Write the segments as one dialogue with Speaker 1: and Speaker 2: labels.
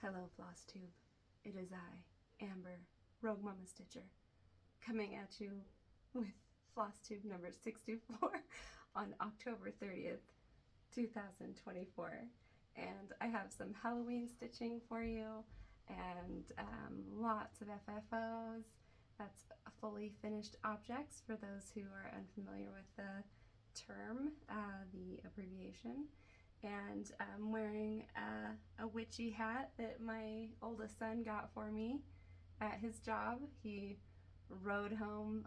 Speaker 1: Hello, Flosstube. It is I, Amber, Rogue Mama Stitcher, coming at you with Flosstube number 624 on October 30th, 2024. And I have some Halloween stitching for you and lots of FFOs. That's fully finished objects for those who are unfamiliar with the term, the abbreviation. And I'm wearing a witchy hat that my oldest son got for me at his job. He rode home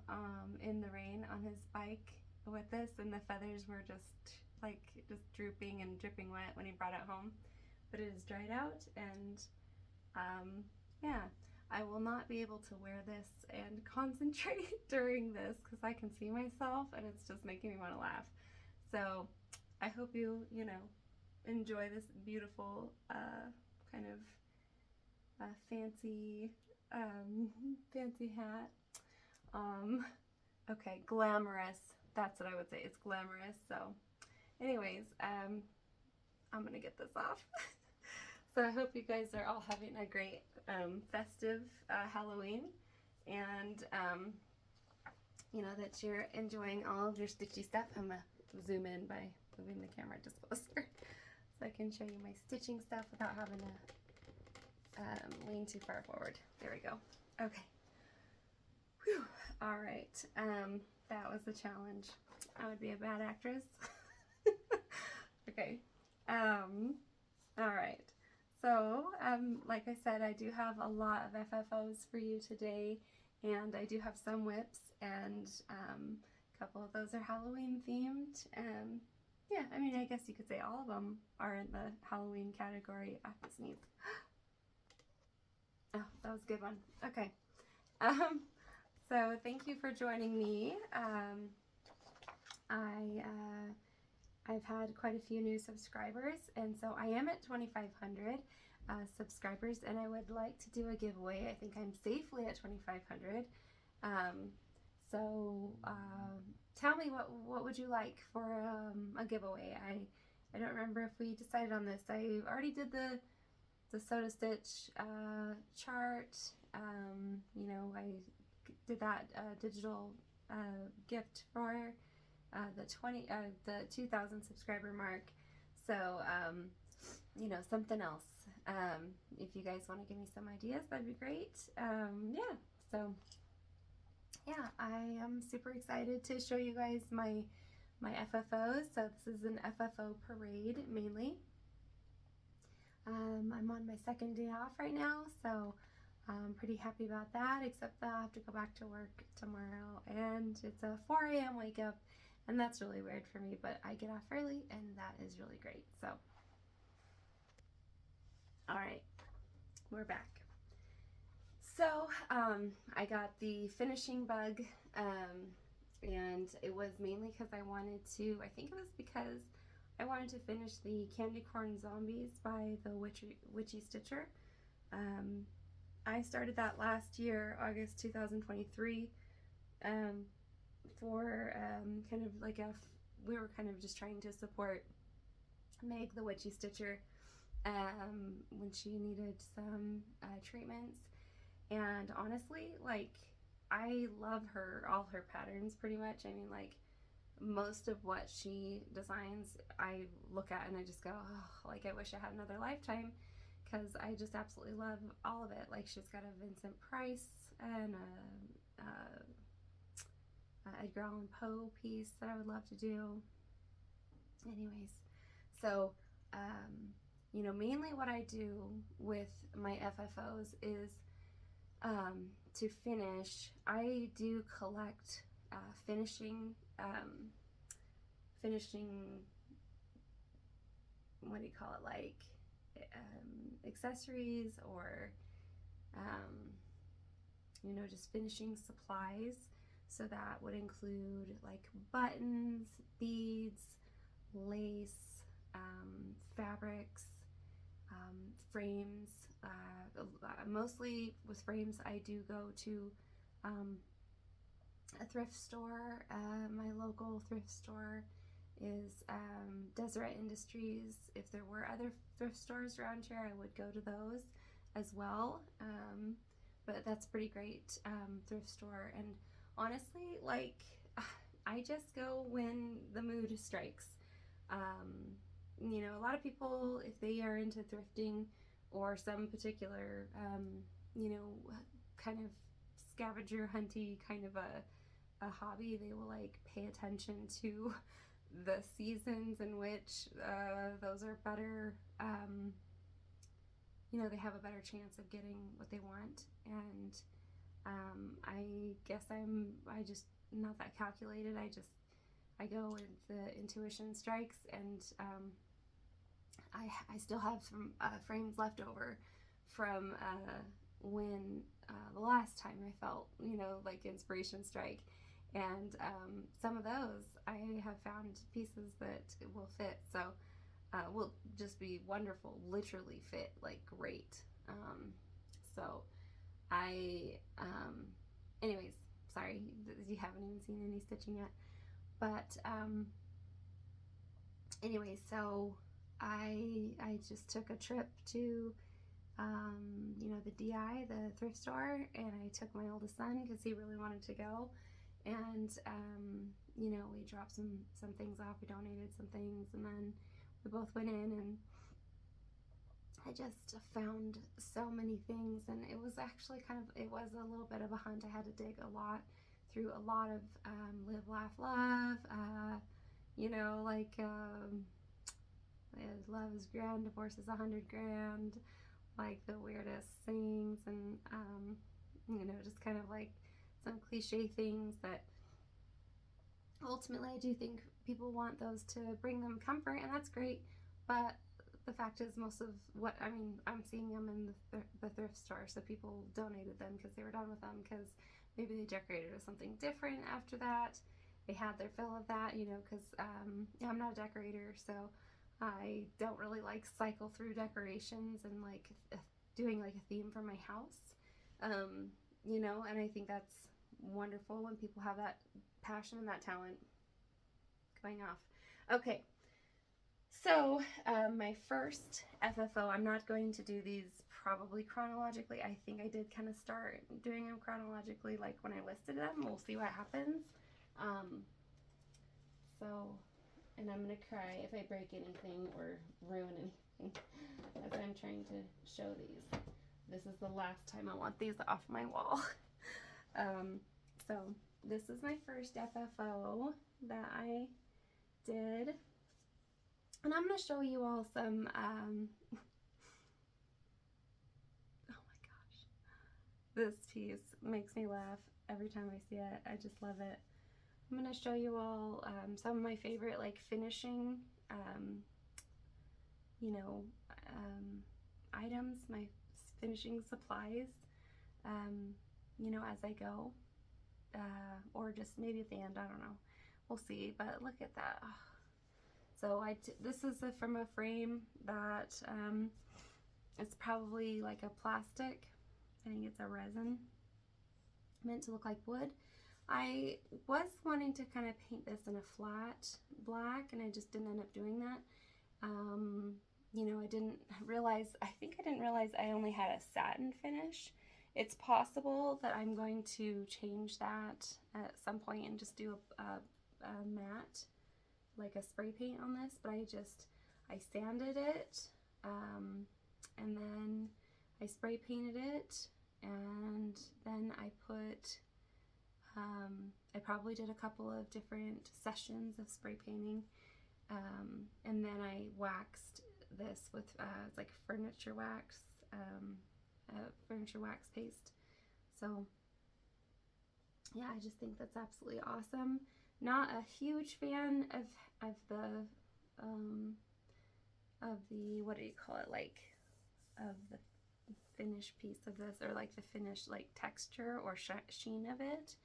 Speaker 1: in the rain on his bike with this, and the feathers were just drooping and dripping wet when he brought it home. But it is dried out, and yeah, I will not be able to wear this and concentrate during this because I can see myself and it's just making me want to laugh. So I hope you enjoy this beautiful kind of fancy hat. Okay, glamorous. That's what I would say. It's glamorous. So anyways, I'm gonna get this off. So I hope you guys are all having a great festive Halloween, and that you're enjoying all of your stitchy stuff. I'm gonna zoom in by moving the camera just closer so I can show you my stitching stuff without having to lean too far forward. There we go. Okay. Whew. All right. That was a challenge. I would be a bad actress. Okay. All right. So, like I said, I do have a lot of FFOs for you today, and I do have some whips, and a couple of those are Halloween themed. Yeah, I mean, I guess you could say all of them are in the Halloween category. I have to sneeze. Oh, that was a good one. Okay. So thank you for joining me. I've had quite a few new subscribers, and so I am at 2,500 subscribers, and I would like to do a giveaway. I think I'm safely at 2,500. So tell me what would you like for a giveaway? I don't remember if we decided on this. I already did the Sew to Stitch chart. I did that digital gift for the 2,000 subscriber mark. So something else. If you guys want to give me some ideas, that'd be great. Yeah. So yeah, I am super excited to show you guys my FFOs. So this is an FFO parade mainly. I'm on my second day off right now, so I'm pretty happy about that, except that I'll have to go back to work tomorrow, and it's a 4 a.m. wake up, and that's really weird for me, but I get off early, and that is really great. So, all right, we're back. So, I got the finishing bug, and it was mainly because I think it was because I wanted to finish the Candy Corn Zombies by the Witchy Stitcher. I started that last year, August 2023, for kind of like we were kind of just trying to support Meg, the Witchy Stitcher, when she needed some treatments. And honestly, I love all her patterns pretty much. I mean, most of what she designs, I look at and I just go, oh, I wish I had another lifetime, because I just absolutely love all of it. She's got a Vincent Price and a Edgar Allan Poe piece that I would love to do. Anyways, so mainly what I do with my FFOs is to finish. I do collect finishing, what do you call it, accessories, or just finishing supplies. So that would include buttons, beads, lace, fabrics, frames. Mostly with frames, I do go to a thrift store. My local thrift store is Deseret Industries. If there were other thrift stores around here, I would go to those as well. But that's pretty great thrift store. And honestly, like, I just go when the mood strikes. You know, a lot of people, if they are into thrifting or some particular, you know, kind of scavenger hunty kind of a hobby, they will like pay attention to the seasons in which those are better, you know, they have a better chance of getting what they want. And I guess I just not that calculated. I go with the intuition strikes, and I still have some frames left over from when the last time I felt, you know, like inspiration strike. And some of those I have found pieces that will fit, so will just be wonderful, literally fit like great. So I anyways, sorry, you haven't even seen any stitching yet, but anyway, so I just took a trip to you know, the DI, the thrift store, and I took my oldest son because he really wanted to go. And you know, we dropped some things off, we donated some things, and then we both went in, and I just found so many things. And it was actually it was a little bit of a hunt. I had to dig a lot through a lot of live, laugh, love, you know, like love is grand, divorce is 100 grand, like the weirdest things, and you know, just kind of like some cliche things that ultimately I do think people want those to bring them comfort, and that's great. But the fact is, most of what, I mean, I'm seeing them in the thrift store, so people donated them because they were done with them, because maybe they decorated with something different after that. They had their fill of that, you know, because I'm not a decorator, so I don't really like cycle through decorations and like doing like a theme for my house, you know, and I think that's wonderful when people have that passion and that talent. Going off. Okay, so my first FFO, I'm not going to do these probably chronologically. I think I did kind of start doing them chronologically, like when I listed them. We'll see what happens. So, and I'm gonna cry if I break anything or ruin anything as I'm trying to show these. This is the last time I want these off my wall. So this is my first FFO that I did, and I'm going to show you all some, oh my gosh, this piece makes me laugh every time I see it. I just love it. I'm going to show you all some of my favorite like finishing, you know, items, my finishing supplies, you know, as I go. Or just maybe at the end, I don't know, we'll see. But look at that. Oh. So this is from a frame that it's probably like a plastic, I think it's a resin, meant to look like wood. I was wanting to kind of paint this in a flat black, and I just didn't end up doing that. You know, I didn't realize I only had a satin finish. It's possible that I'm going to change that at some point and just do a matte, like a spray paint on this, but I sanded it, and then I spray painted it, and then I put, I probably did a couple of different sessions of spray painting, and then I waxed this with, it's like furniture wax, furniture wax paste. So yeah, I just think that's absolutely awesome. Not a huge fan of the what do you call it, like of the finished piece of this, or like the finished like texture or sheen of it.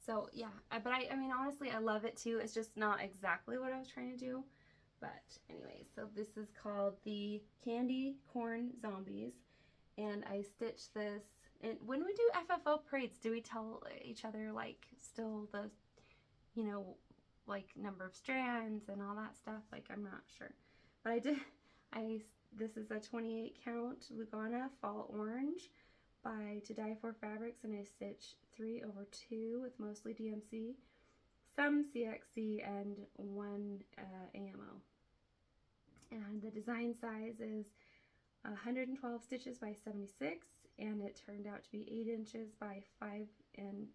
Speaker 1: So yeah, but I mean, honestly, I love it too. It's just not exactly what I was trying to do. But anyway, so this is called the Candy Corn Zombies, and I stitched this. And when we do FFO parades, do we tell each other like still the, you know, like number of strands and all that stuff? Like, I'm not sure, but I This is a 28 count Lugana Fall Orange by To Die For Fabrics, and I stitched 3/2 with mostly DMC, some CXC, and 1 AMO. And the design size is 112 stitches by 76, and it turned out to be 8 inches by 5 and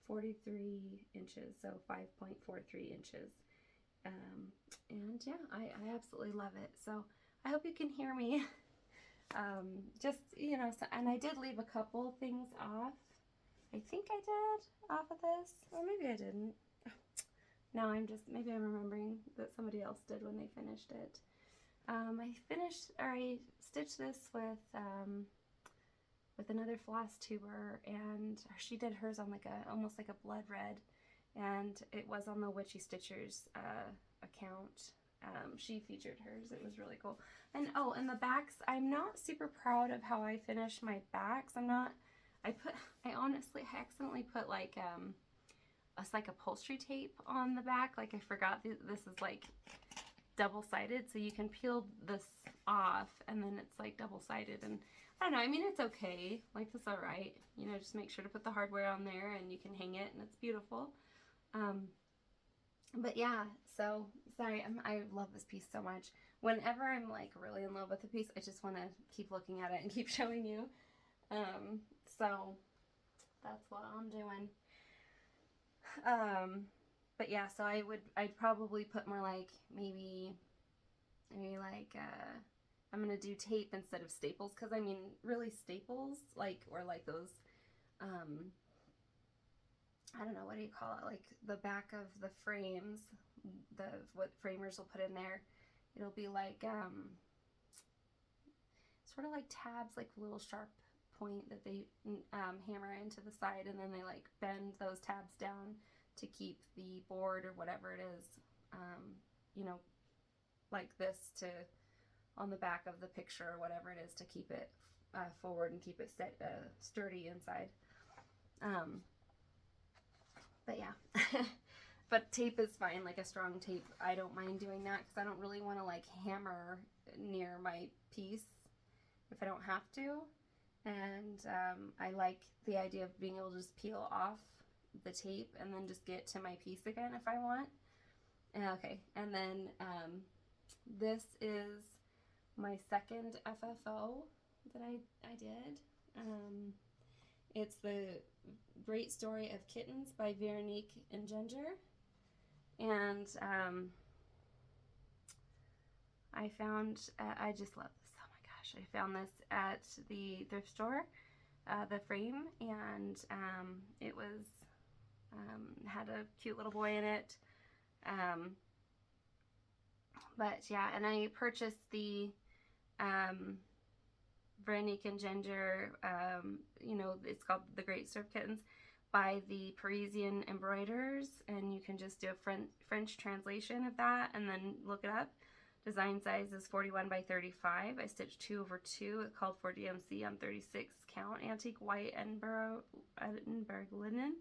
Speaker 1: 43 inches, so 5.43 inches. And yeah, I absolutely love it. So I hope you can hear me. Just, you know, so, and I did leave a couple things off. I think I did off of this, or maybe I didn't. Now maybe I'm remembering that somebody else did when they finished it. I stitched this with another Flosstuber, and she did hers on like almost like a blood red, and it was on the Witchy Stitchers account. She featured hers. It was really cool. And oh, and the backs, I'm not super proud of how I finished my backs. I accidentally put like upholstery tape on the back. Like I forgot this is like double-sided, so you can peel this off and then it's like double-sided, and I don't know, I mean, it's okay, like it's all right, you know, just make sure to put the hardware on there and you can hang it and it's beautiful. But yeah, so sorry, I love this piece so much. Whenever I'm like really in love with a piece, I just want to keep looking at it and keep showing you. So that's what I'm doing. But yeah, so I'd probably put more like maybe like I'm gonna do tape instead of staples, because I mean really staples or like those I don't know, what do you call it, like the back of the frames, what framers will put in there, it'll be like sort of like tabs, like a little sharp point that they hammer into the side, and then they like bend those tabs down to keep the board or whatever it is, you know, like this on the back of the picture or whatever it is, to keep it forward and keep it sturdy inside. But yeah, but tape is fine, like a strong tape. I don't mind doing that because I don't really want to like hammer near my piece if I don't have to. And I like the idea of being able to just peel off the tape and then just get to my piece again if I want. Okay, and then this is my second FFO that I did. It's The Great Story of Kittens by Veronique and Ginger. And I found, I just love this. Oh my gosh, I found this at the thrift store, the frame, and it was, had a cute little boy in it. But yeah, and I purchased the Veronique and Ginger, you know, it's called The Great Story of Kittens by the Parisian Embroiderers, and you can just do a French translation of that and then look it up. Design size is 41 by 35. I stitched 2/2. It called for DMC on 36 count antique white Edinburgh linen,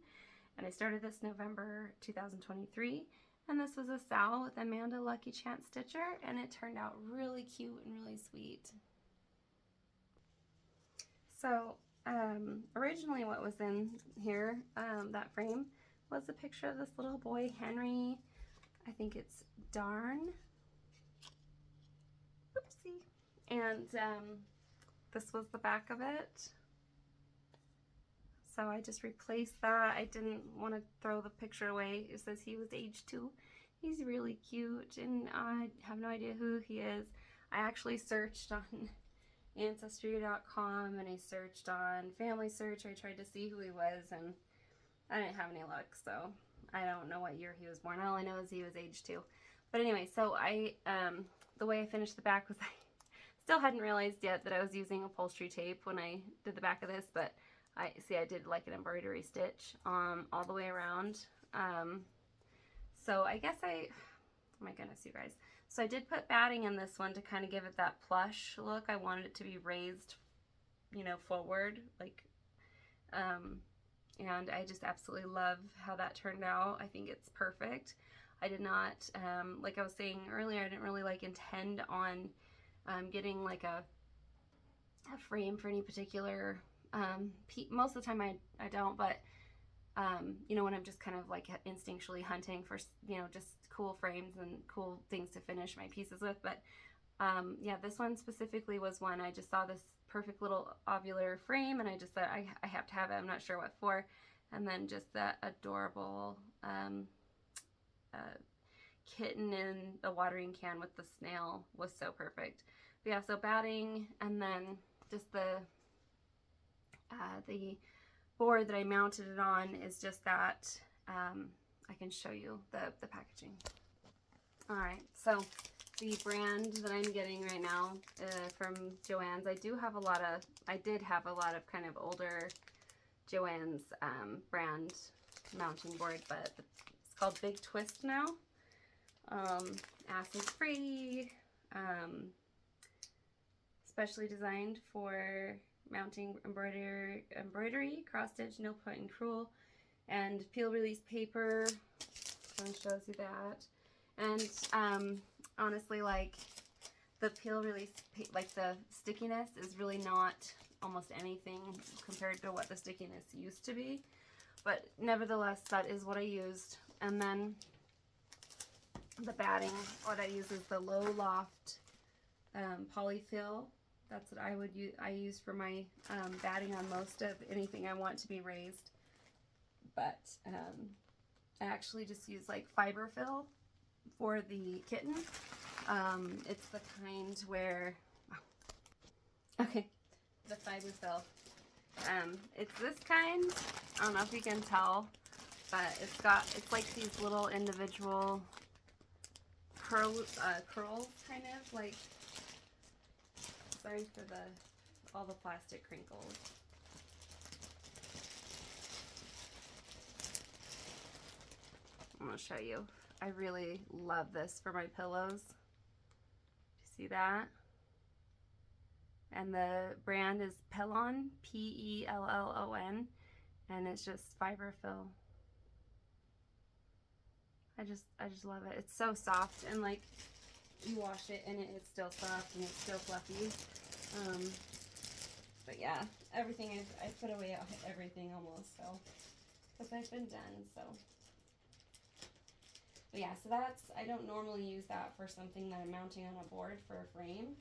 Speaker 1: and I started this November 2023. And this was a Sal with Amanda Lucky Chance Stitcher, and it turned out really cute and really sweet. So originally what was in here, that frame, was a picture of this little boy, Henry, I think it's Darn. Oopsie. And this was the back of it. So I just replaced that. I didn't want to throw the picture away. It says he was age 2. He's really cute, and I have no idea who he is. I actually searched on Ancestry.com, and I searched on Family Search. I tried to see who he was, and I didn't have any luck, so I don't know what year he was born. All I know is he was age 2. But anyway, so the way I finished the back was I still hadn't realized yet that I was using upholstery tape when I did the back of this, but I did like an embroidery stitch all the way around. So I guess oh my goodness, you guys. So I did put batting in this one to kind of give it that plush look. I wanted it to be raised, you know, forward, like, and I just absolutely love how that turned out. I think it's perfect. I did not, like I was saying earlier, I didn't really like intend on getting like a frame for any particular, most of the time I don't, but you know, when I'm just kind of like instinctually hunting for, you know, just cool frames and cool things to finish my pieces with. But yeah, this one specifically was one I just saw this perfect little ovular frame, and I just thought I have to have it. I'm not sure what for. And then just that adorable kitten in a watering can with the snail was so perfect. But yeah, so batting, and then just the board that I mounted it on is just that. I can show you the packaging. All right, so the brand that I'm getting right now from Joann's, I did have a lot of kind of older Joann's brand mounting board, but it's called Big Twist now. Acid free, specially designed for mounting embroidery, cross stitch, no point and crewel, and peel release paper. So it shows you that. And honestly, like the peel release, like the stickiness is really not almost anything compared to what the stickiness used to be. But nevertheless, that is what I used. And then the batting, what I use is the Low Loft polyfill. That's what I would use. I use for my batting on most of anything I want to be raised. But I actually just use like fiber fill for the kitten. It's the kind where, okay, the fiber fill. It's this kind. I don't know if you can tell, but it's like these little individual curls, kind of like. Sorry for all the plastic crinkles. I'm gonna show you. I really love this for my pillows. See that? And the brand is Pellon, Pellon, and it's just fiber fill. I just love it. It's so soft, and like you wash it and it's still soft and it's still fluffy. But yeah, everything I put away everything almost, so because I've been done. So but yeah, so I don't normally use that for something that I'm mounting on a board for a frame,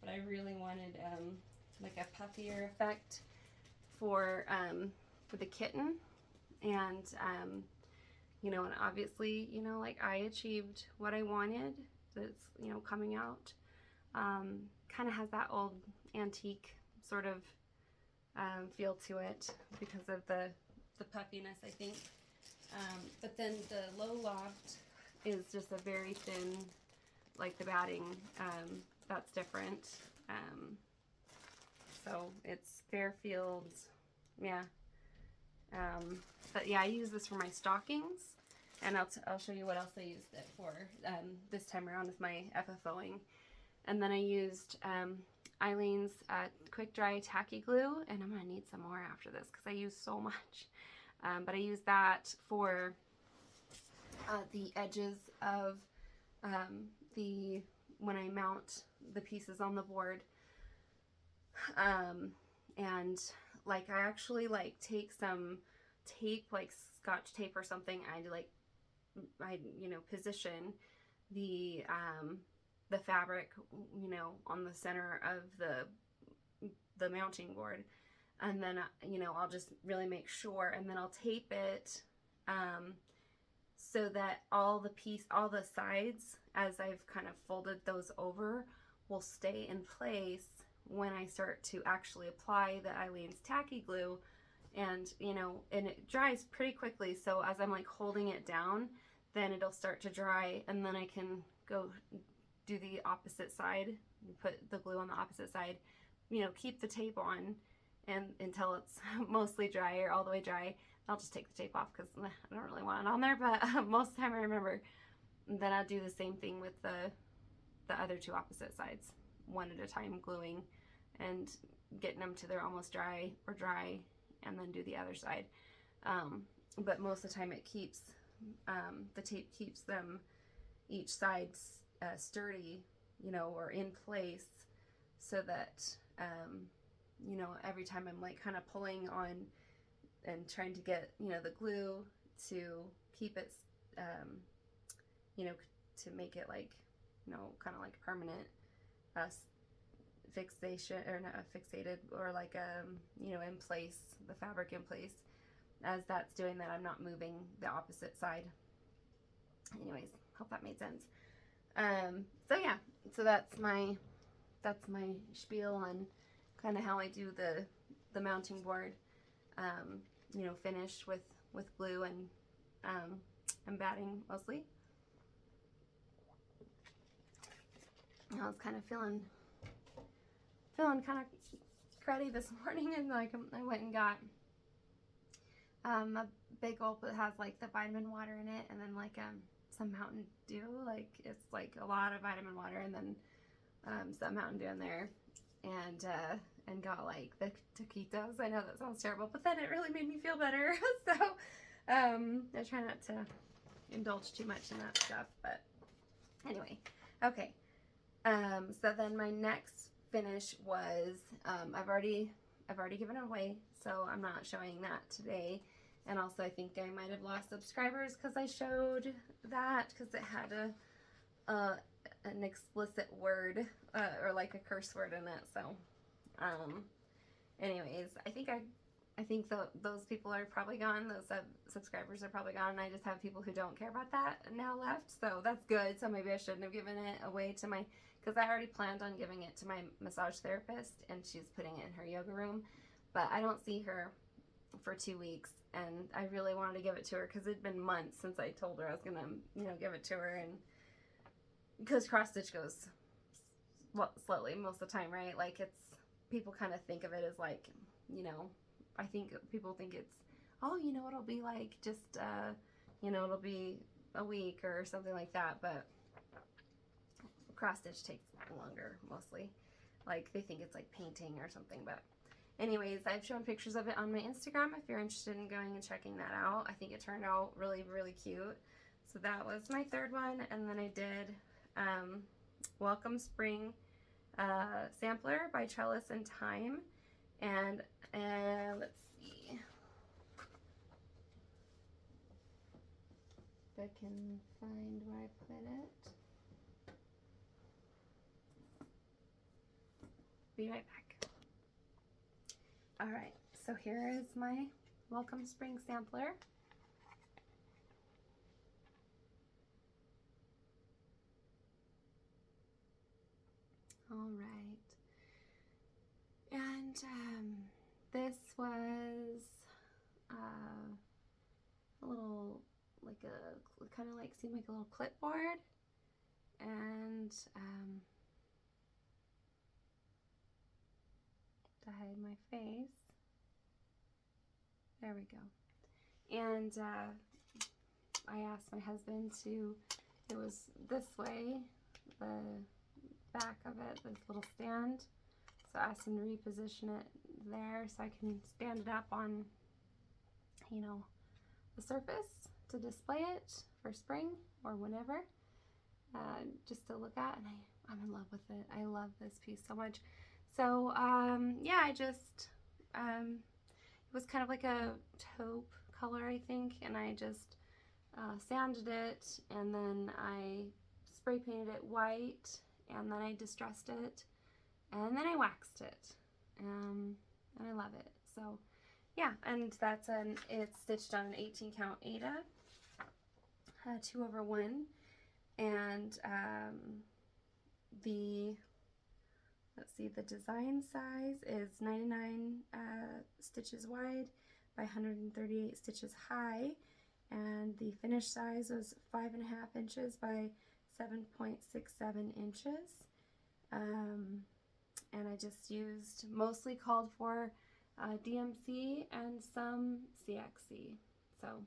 Speaker 1: but I really wanted like a puffier effect for the kitten. And you know, and obviously, you know, like I achieved what I wanted. That's, you know, coming out. Kind of has that old antique sort of feel to it because of the puffiness, I think. But then the Low Loft is just a very thin, like the batting, that's different. So it's Fairfield's, yeah. But yeah, I use this for my stockings, and I'll show you what else I used it for this time around with my FFOing. And then I used Eileen's Quick Dry Tacky Glue, and I'm gonna need some more after this because I use so much. But I use that for the edges of when I mount the pieces on the board. And like I actually like take some tape, like Scotch tape or something. I you know, position the fabric, you know, on the center of the mounting board, and then you know, I'll just really make sure, and then I'll tape it so that all the sides, as I've kind of folded those over, will stay in place when I start to actually apply the Eileen's Tacky Glue. And you know, and it dries pretty quickly, so as I'm like holding it down, then it'll start to dry, and then I can go do the opposite side, put the glue on the opposite side, you know, keep the tape on and until it's mostly dry or all the way dry. I'll just take the tape off because I don't really want it on there, but most of the time I remember. And then I'll do the same thing with the other two opposite sides, one at a time, gluing and getting them to they're almost dry or dry, and then do the other side. But most of the time it keeps the tape keeps them each side sturdy, you know, or in place, so that you know, every time I'm like kind of pulling on and trying to get, you know, the glue to keep it, you know, to make it like, you know, kind of like permanent fixation, or not fixated, or like you know, in place, the fabric in place. As that's doing that, I'm not moving the opposite side. Anyways, hope that made sense. So yeah, so that's my spiel on kind of how I do the mounting board. You know, finished with glue and batting mostly. I was kind of feeling kind of cruddy this morning, and like I went and got a big gulp that has like the vitamin water in it, and then like some Mountain Dew, like it's like a lot of vitamin water, and then some Mountain Dew in there, and got like the taquitos. I know that sounds terrible, but then it really made me feel better. So I try not to indulge too much in that stuff, but anyway, okay. So then my next finish was, I've already given it away, so I'm not showing that today. And also I think I might have lost subscribers because I showed that, because it had an explicit word, or like a curse word in it. So anyways, I think those people are probably gone. Those subscribers are probably gone. I just have people who don't care about that now left, so that's good. So maybe I shouldn't have given it away to my, because I already planned on giving it to my massage therapist, and she's putting it in her yoga room, but I don't see her for 2 weeks, and I really wanted to give it to her because it'd been months since I told her I was gonna, you know, give it to her. And because cross stitch goes slowly most of the time, right? Like, it's, people kind of think of it as like, you know, I think people think it's, oh, you know, it'll be like just, you know, it'll be a week or something like that, but cross stitch takes longer mostly. Like, they think it's like painting or something, but anyways, I've shown pictures of it on my Instagram if you're interested in going and checking that out. I think it turned out really, really cute. So that was my third one, and then I did Welcome Spring Sampler by Trellis and Time, and let's see if I can find where I put it. Be right back. Alright, so here is my Welcome Spring Sampler. Alright, and this was a little, like a, kind of like, seemed like a little clipboard, and to hide my face, there we go. And I asked my husband to, it was this way, the back of it, this little stand, so I asked him to reposition it there so I can stand it up on, you know, the surface to display it for spring or whenever, just to look at. And I'm in love with it. I love this piece so much. So yeah, I just it was kind of like a taupe color, I think, and I just sanded it, and then I spray painted it white, and then I distressed it, and then I waxed it, and I love it. So yeah, and that's it's stitched on an 18 count Aida, 2/1, and let's see, the design size is 99 stitches wide by 138 stitches high, and the finish size was 5.5 inches by 7.67 inches. And I just used, mostly called for DMC and some CXC. So,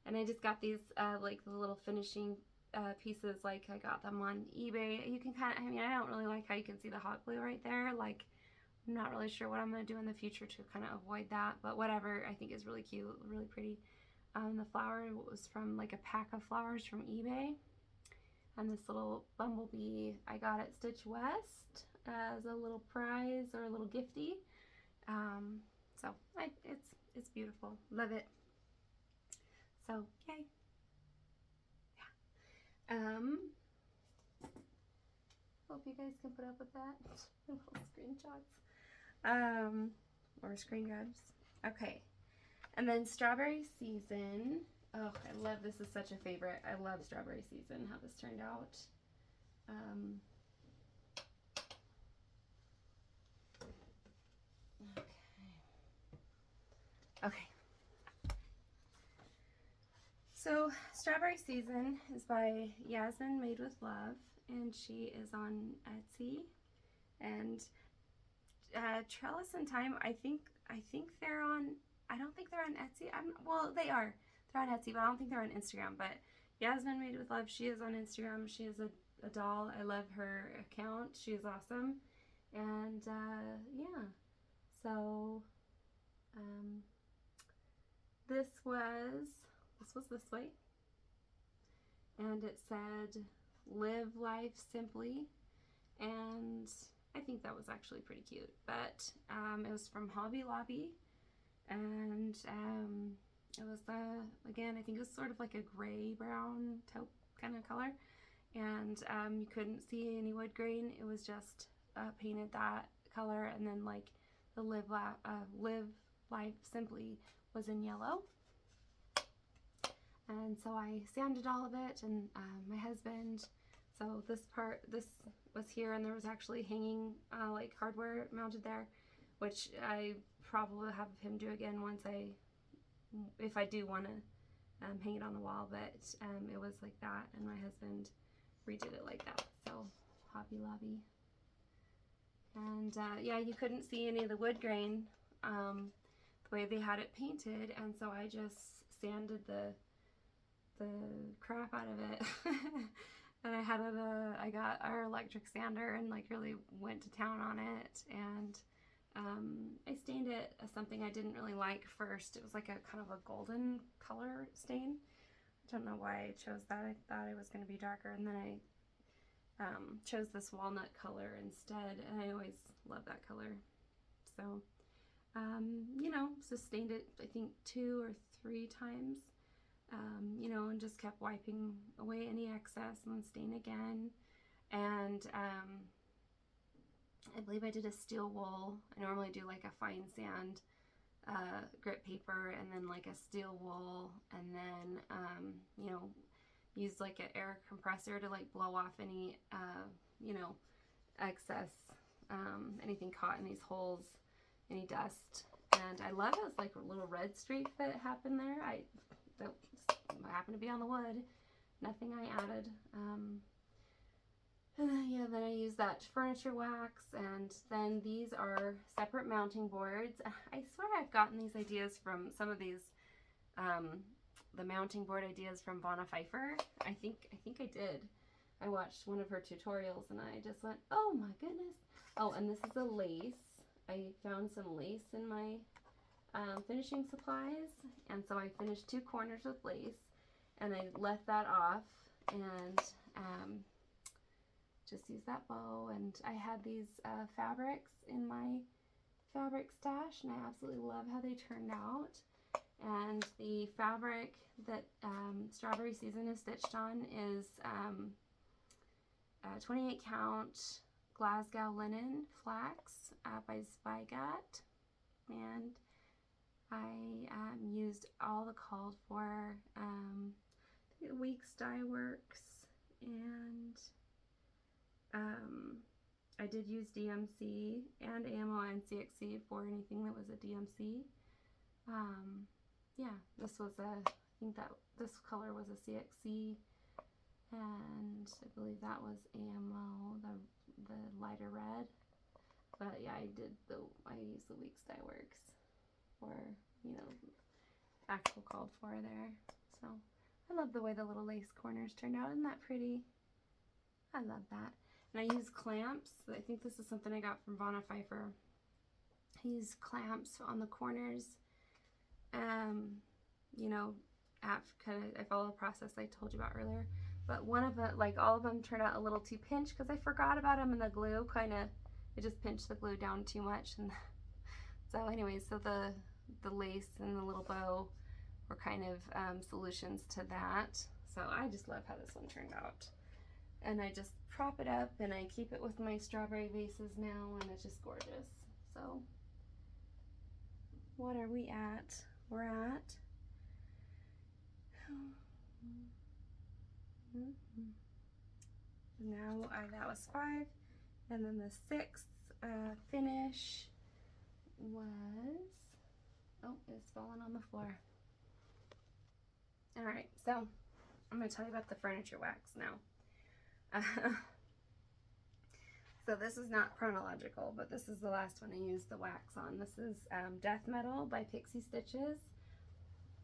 Speaker 1: and I just got these like the little finishing pieces, like I got them on eBay. You can kind of, I mean, I don't really like how you can see the hot glue right there. Like, I'm not really sure what I'm going to do in the future to kind of avoid that, but whatever, I think is really cute, really pretty. The flower was from like a pack of flowers from eBay. And this little bumblebee I got at Stitch West as a little prize or a little gifty. So it's beautiful. Love it. So yay. Yeah. Hope you guys can put up with that. Little screenshots. Or screen grabs. Okay. And then Strawberry Season. Oh, I love this. Is such a favorite. I love Strawberry Season, how this turned out. Okay. So Strawberry Season is by Yasmin Made with Love, and she is on Etsy. And Trellis and Time, I think they're on. I don't think they're on Etsy. Well, they are. They're on Etsy, but I don't think they're on Instagram. But Yasmin Made with Love, she is on Instagram. She is a doll. I love her account. She is awesome. And yeah. So this was this way. And it said, "Live life simply." And I think that was actually pretty cute. But it was from Hobby Lobby. And it was, again, I think it was sort of like a gray-brown taupe kind of color. And you couldn't see any wood grain. It was just painted that color. And then, like, the live life simply was in yellow. And so I sanded all of it. And my husband, so this was here. And there was actually hanging, like, hardware mounted there, which I probably have him do again if I do want to hang it on the wall, but it was like that, and my husband redid it like that. So Hobby Lobby. And yeah, you couldn't see any of the wood grain the way they had it painted, and so I just sanded the crap out of it. And I got our electric sander and like really went to town on it. And I stained it as something I didn't really like first. It was like a kind of a golden color stain. I don't know why I chose that. I thought it was going to be darker, and then I chose this walnut color instead, and I always love that color. So, you know, so stained it I think 2 or 3 times, you know, and just kept wiping away any excess and then stain again. And I believe I did a steel wool. I normally do like a fine sand grit paper and then like a steel wool, and then you know, use like an air compressor to like blow off any you know, excess, anything caught in these holes, any dust. And I love those like little red streak that happened there. That happened to be on the wood. Nothing I added. Yeah, then I use that furniture wax, and then these are separate mounting boards. I swear I've gotten these ideas from some of these, the mounting board ideas from Vonna Pfeiffer. I think I did. I watched one of her tutorials and I just went, oh my goodness. Oh, and this is a lace. I found some lace in my finishing supplies, and so I finished 2 corners with lace, and I left that off, and just use that bow. And I had these fabrics in my fabric stash, and I absolutely love how they turned out. And the fabric that Strawberry Season is stitched on is 28 count Glasgow linen flax by Spygat, and I used all the called for Weeks Dye Works, and I did use DMC and AMO and CXC for anything that was a DMC. Yeah, this was I think that this color was a CXC, and I believe that was AMO, the lighter red. But yeah, I used the Weeks Dye Works for, you know, actual called for there. So I love the way the little lace corners turned out. Isn't that pretty? I love that. And I use clamps. I think this is something I got from Vonna Pfeiffer. I use clamps on the corners, you know, I follow the process I told you about earlier. But one of the, like all of them turned out a little too pinched because I forgot about them, and the glue it just pinched the glue down too much. And so anyways, so the lace and the little bow were kind of solutions to that. So I just love how this one turned out. And I just prop it up and I keep it with my strawberry vases now, and it's just gorgeous. So what are we at? We're at now that was 5, and then the 6th finish was, oh, it's falling on the floor. All right, so I'm going to tell you about the furniture wax now. So this is not chronological, but this is the last one I used the wax on. This is Death Metal by Pixie Stitches,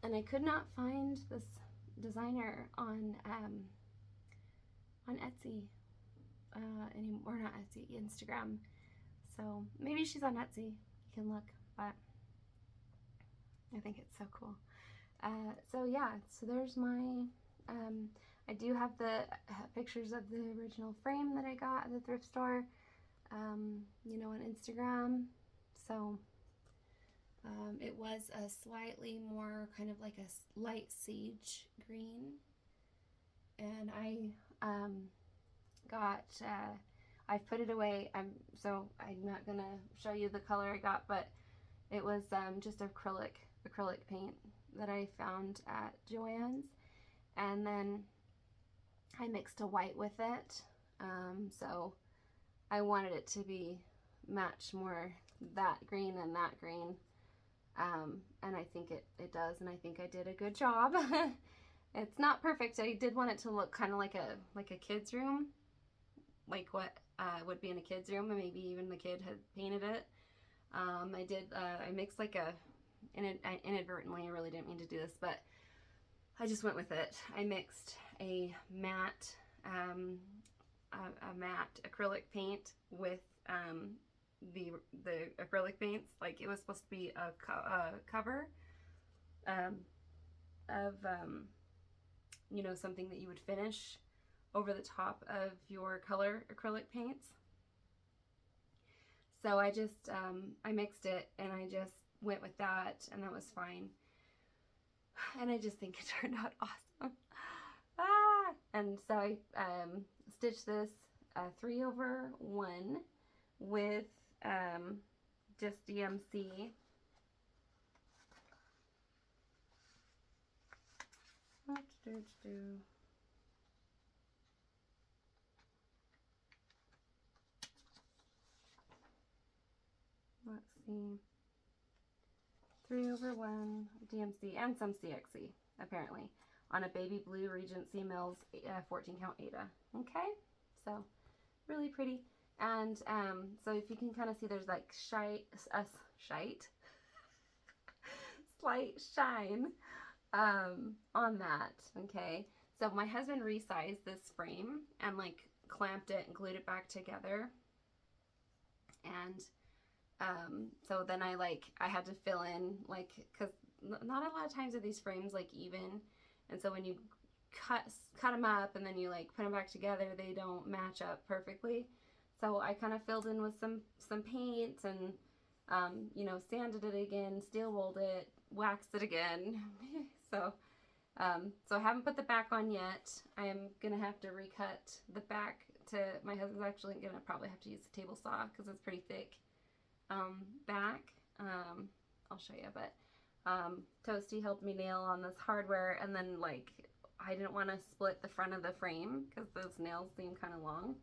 Speaker 1: and I could not find this designer on Etsy anymore, not Etsy, Instagram. So maybe she's on Etsy. You can look, but I think it's so cool. So yeah, so there's my, I do have the pictures of the original frame that I got at the thrift store, you know, on Instagram. So it was a slightly more kind of like a light sage green, and I got, I've put it away. So I'm not gonna show you the color I got, but it was just acrylic paint that I found at Joann's, and then I mixed a white with it. So I wanted it to be match more that green and that green, and I think it does, and I think I did a good job. It's not perfect. I did want it to look kind of like a kid's room, like what would be in a kid's room, and maybe even the kid had painted it. I mixed like inadvertently, I really didn't mean to do this, but I just went with it. I mixed a matte acrylic paint with the acrylic paints. Like it was supposed to be a cover of you know, something that you would finish over the top of your color acrylic paints. So I just I mixed it and I just went with that, and that was fine. And I just think it turned out awesome. And so I stitched this 3/1 with just DMC. Let's see. 3/1 DMC and some CXC, apparently, on a baby blue Regency Mills 14 count Ada. Okay, so really pretty. And so if you can kind of see, there's like slight shine on that. Okay, so my husband resized this frame and like clamped it and glued it back together, and so then I had to fill in, like, because not a lot of times are these frames like even, and so when you cut them up and then you like put them back together, they don't match up perfectly. So I kind of filled in with some paint and you know, sanded it again, steel wooled it, waxed it again. So so I haven't put the back on yet. I am gonna have to recut the back my husband's actually gonna probably have to use the table saw because it's pretty thick back. I'll show you, but Toasty helped me nail on this hardware, and then like I didn't want to split the front of the frame because those nails seem kind of long,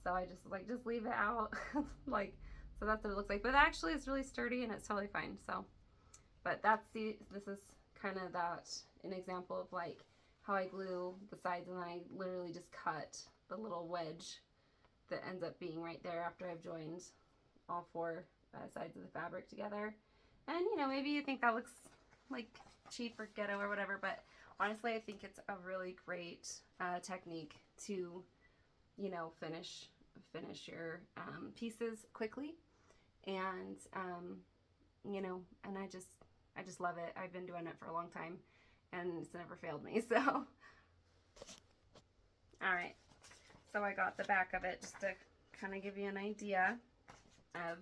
Speaker 1: so I just leave it out. Like, so that's what it looks like, but actually it's really sturdy and it's totally fine. So, but this is kind of an example of like how I glue the sides, and then I literally just cut the little wedge that ends up being right there after I've joined all 4 sides of the fabric together. And you know, maybe you think that looks like cheap or ghetto or whatever, but honestly I think it's a really great technique to, you know, finish your pieces quickly, and you know, and I just love it. I've been doing it for a long time, and it's never failed me, so. Alright, so I got the back of it just to kind of give you an idea of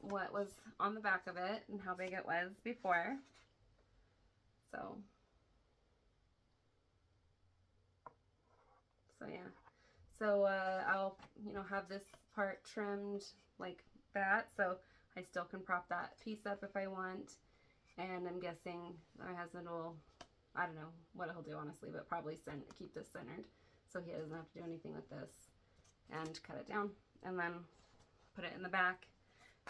Speaker 1: what was on the back of it and how big it was before. So yeah. So I'll, you know, have this part trimmed like that, so I still can prop that piece up if I want. And I'm guessing my husband will, I don't know what he'll do honestly, but probably keep this centered so he doesn't have to do anything with this, and cut it down and then put it in the back.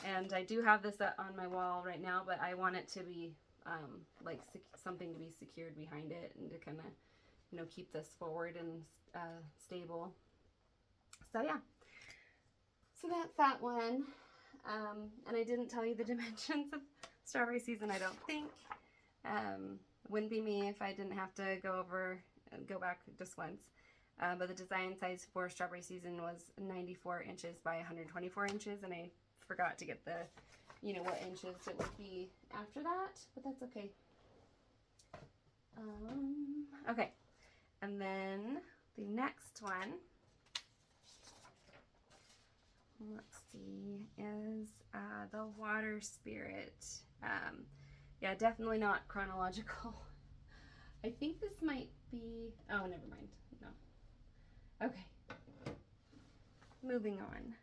Speaker 1: And I do have this on my wall right now, but I want it to be like something to be secured behind it and to kind of, you know, keep this forward and stable. So yeah, so that's that one. And I didn't tell you the dimensions of Strawberry Season, I don't think. Wouldn't be me if I didn't have to go back just once. But the design size for Strawberry Season was 94 inches by 124 inches, and I forgot to get the, you know, what inches it would be after that, but that's okay. Okay, and then the next one, let's see, is the Water Spirit. Yeah, definitely not chronological. I think this might be, oh, never mind, no. Okay, moving on.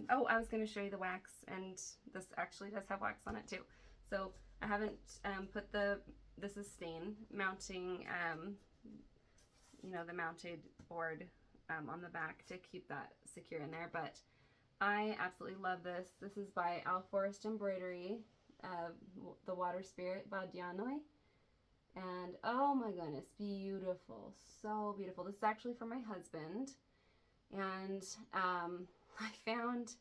Speaker 1: Oh, I was going to show you the wax, and this actually does have wax on it too. So I haven't put this is stain mounting, you know, the mounted board on the back to keep that secure in there, but I absolutely love this. This is by Al Forest Embroidery, the Water Spirit Badianoi. And oh my goodness, beautiful, so beautiful. This is actually for my husband, and I found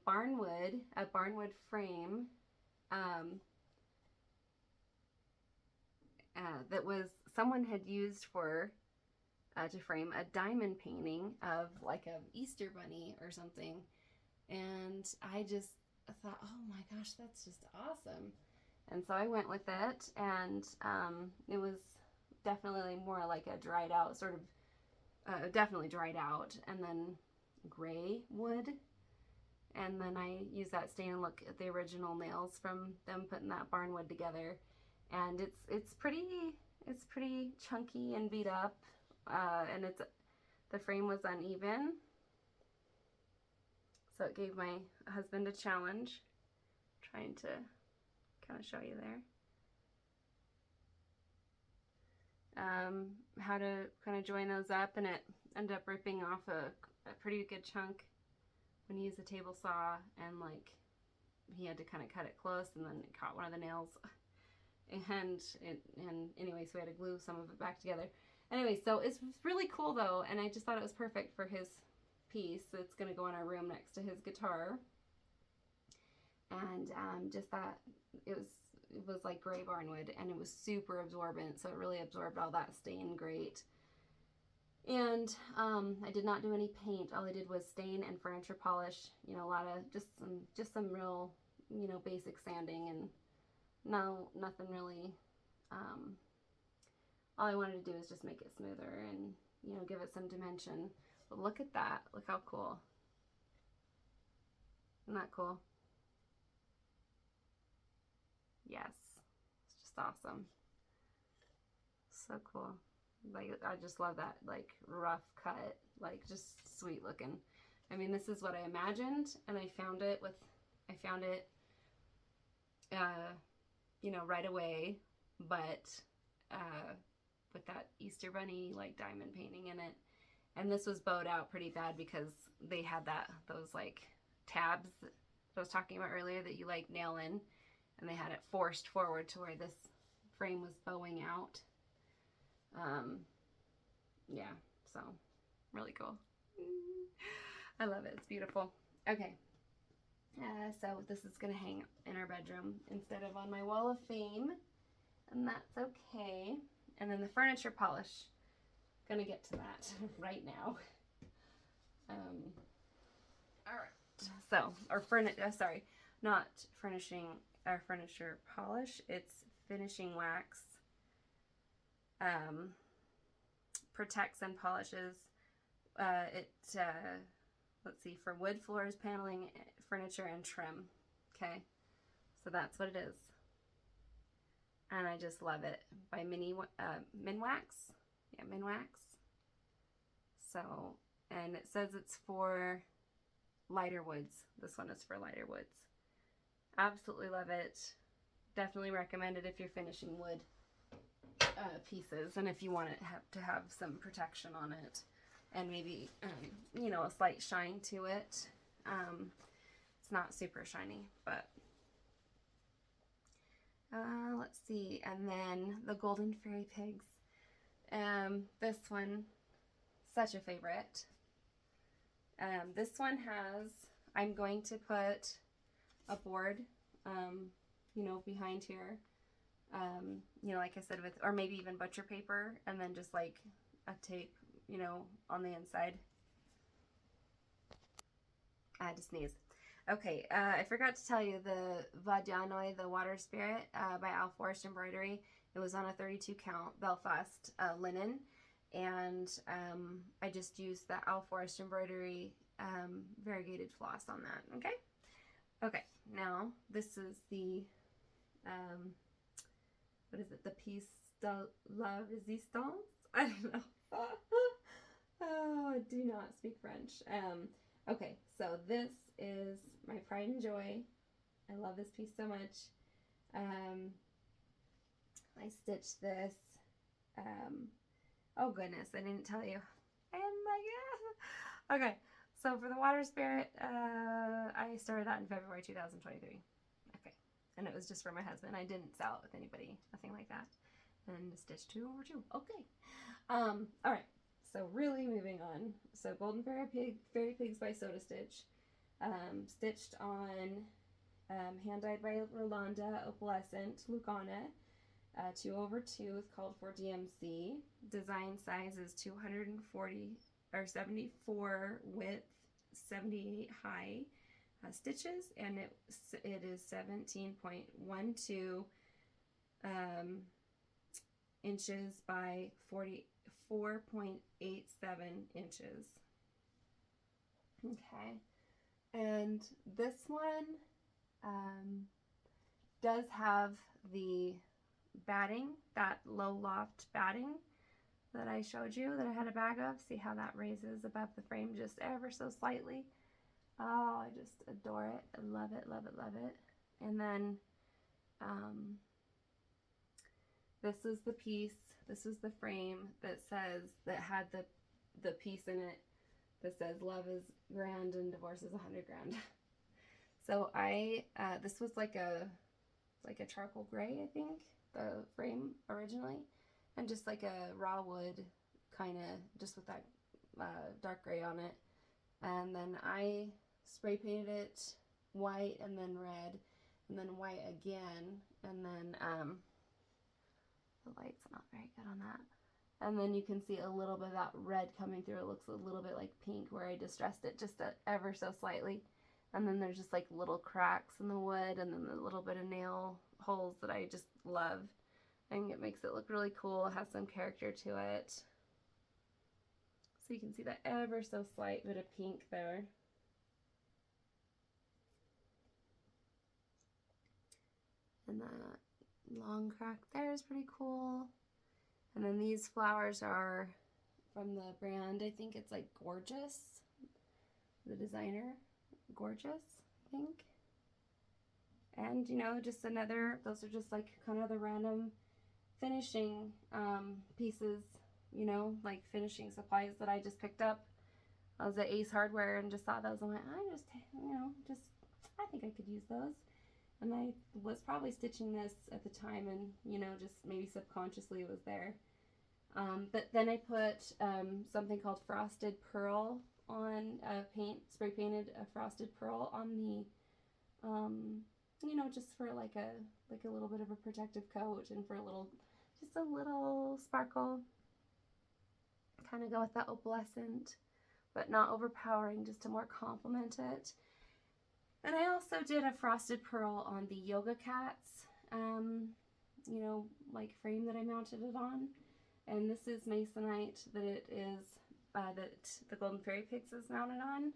Speaker 1: barnwood, a barnwood frame that was someone had used for to frame a diamond painting of like a Easter bunny or something, and I just thought, oh my gosh, that's just awesome. And so I went with it, and it was definitely more like a dried out sort of, definitely dried out, and then gray wood. And then I used that stain and look at the original nails from them putting that barnwood together. And it's pretty chunky and beat up, and the frame was uneven. So it gave my husband a challenge, trying to kind of show you there. How to kind of join those up, and it ended up ripping off a pretty good chunk when he used a table saw, and like he had to kind of cut it close, and then it caught one of the nails, and anyway, so we had to glue some of it back together. Anyway, so it's really cool though, and I just thought it was perfect for his piece. It's gonna go in our room next to his guitar, and just that it was like gray barnwood, and it was super absorbent, so it really absorbed all that stain great. And I did not do any paint. All I did was stain and furniture polish, you know, a lot of just some real, you know, basic sanding, and nothing really. All I wanted to do is just make it smoother and, you know, give it some dimension. But look at that, look how cool. Isn't that cool? Yes, it's just awesome. So cool. Like, I just love that, like, rough cut, like, just sweet looking. I mean, this is what I imagined, and I found it, you know, right away, but with that Easter bunny, like, diamond painting in it. And this was bowed out pretty bad because they had those like tabs that I was talking about earlier that you like nail in, and they had it forced forward to where this frame was bowing out. Yeah, so really cool. I love it. It's beautiful. Okay, so this is gonna hang in our bedroom instead of on my wall of fame, and that's okay. And then the furniture polish, gonna get to that right now. All right, so our furniture polish, it's finishing wax protects and polishes. Let's see, for wood, floors, paneling, furniture, and trim. Okay, so that's what it is. And I just love it. By Minwax. Yeah, Minwax. So, and it says it's for lighter woods. This one is for lighter woods. Absolutely love it. Definitely recommend it if you're finishing wood pieces, and if you want it to have some protection on it, and maybe you know, a slight shine to it. It's not super shiny, but let's see. And then the Golden Fairy Pigs. This one, such a favorite. This one has, I'm going to put a board, you know, behind here, you know, like I said, with, or maybe even butcher paper, and then just like a tape, you know, on the inside. I had to sneeze. Okay, I forgot to tell you, the Vadianoi, the Water Spirit, by Al Forrest Embroidery. It was on a 32 count Belfast linen, and I just used the Al Forrest Embroidery variegated floss on that. Okay? Okay, now this is the, what is it? The Piece de la Resistance? I don't know. Oh, I do not speak French. Okay, so this is my pride and joy. I love this piece so much. I stitched this. Oh goodness, I didn't tell you. Okay, so for the Water Spirit, I started that in February 2023. Okay, and it was just for my husband. I didn't sell it with anybody, nothing like that. And stitch 2 over 2. Okay. All right. So really moving on. So Golden Fairy Pigs by Soda Stitch. Stitched on hand dyed by Rolanda Opalescent Lucana. 2 over 2 is called for DMC. Design size is 240 or 74 width, 78 high stitches, and it is 17.12 inches by 44.87 inches. Okay, and this one does have the batting, that low loft batting that I showed you, that I had a bag of. See how that raises above the frame just ever so slightly. Oh, I just adore it. I love it, love it, love it. And then this is the piece, this is the frame that says, that had the piece in it that says love is grand and divorce is 100 grand. So this was like a charcoal gray, I think, the frame originally, and just like a raw wood kind of, just with that dark gray on it. And then I spray painted it white and then red and then white again, and then the light's not very good on that. And then you can see a little bit of that red coming through. It looks a little bit like pink where I distressed it just ever so slightly. And then there's just like little cracks in the wood, and then a little bit of nail holes that I just love. I think it makes it look really cool. It has some character to it. So you can see that ever so slight bit of pink there. And that long crack there is pretty cool. And then these flowers are from the brand, I think it's like Gorgeous, the designer, Gorgeous, I think. And, you know, just another, those are just like kind of the random finishing pieces, you know, like finishing supplies that I just picked up. I was at Ace Hardware and just saw those and went, I think I could use those. And I was probably stitching this at the time, and, you know, just maybe subconsciously it was there. But then I put something called Frosted Pearl on spray painted a Frosted Pearl on the, you know, just for like a little bit of a protective coat, and for just a little sparkle. Kind of go with that opalescent, but not overpowering, just to more complement it. And I also did a Frosted Pearl on the Yoga Cats you know, like frame that I mounted it on. And this is masonite that it is, that the Golden Fairy Pigs is mounted on.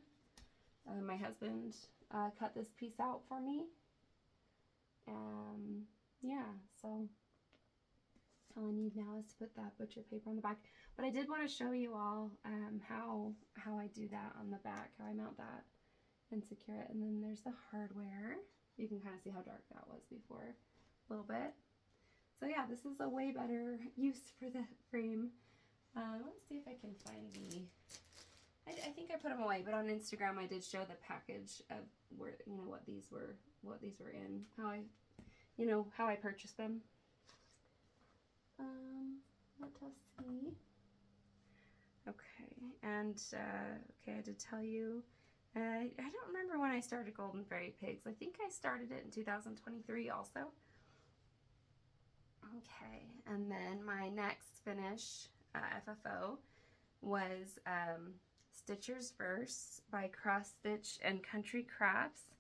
Speaker 1: My husband cut this piece out for me. Yeah, so all I need now is to put that butcher paper on the back. But I did want to show you all how I do that on the back, how I mount that and secure it. And then there's the hardware. You can kind of see how dark that was before, a little bit. So yeah, this is a way better use for the frame. Let's see if I can find the, I think I put them away, but on Instagram I did show the package of where, you know, what these were in, how I purchased them. Let us see. Okay, and okay, I did tell you, I don't remember when I started Golden Fairy Pigs. I think I started it in 2023 also. Okay, and then my next finish, FFO, was Stitcher's Verse by Cross Stitch and Country Crafts.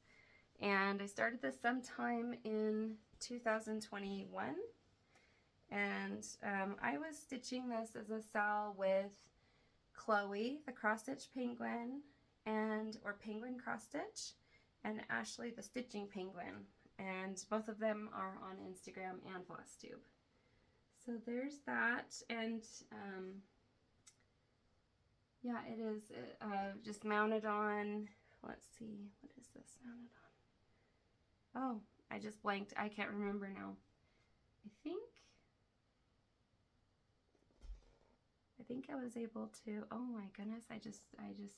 Speaker 1: And I started this sometime in 2021. And I was stitching this as a cell with Chloe, the cross stitch penguin, or penguin cross stitch, and Ashley, the stitching penguin. And both of them are on Instagram and Flosstube. So there's that. And yeah, it is just mounted on, let's see, what is this mounted on? Oh, I just blanked. I can't remember now. I think I was able to, oh my goodness, I just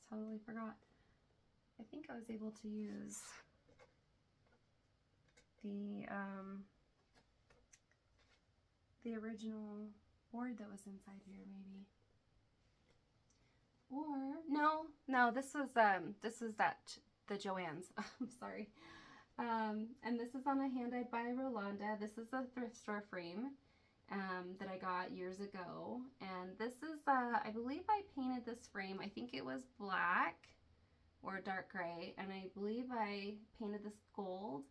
Speaker 1: totally forgot. I think I was able to use the original board that was inside here, maybe. Or no, this was the Joann's. I'm sorry. And this is on a hand-dyed by Rolanda. This is a thrift store frame that I got years ago. And this is, I believe I painted this frame. I think it was black or dark gray. And I believe I painted this gold.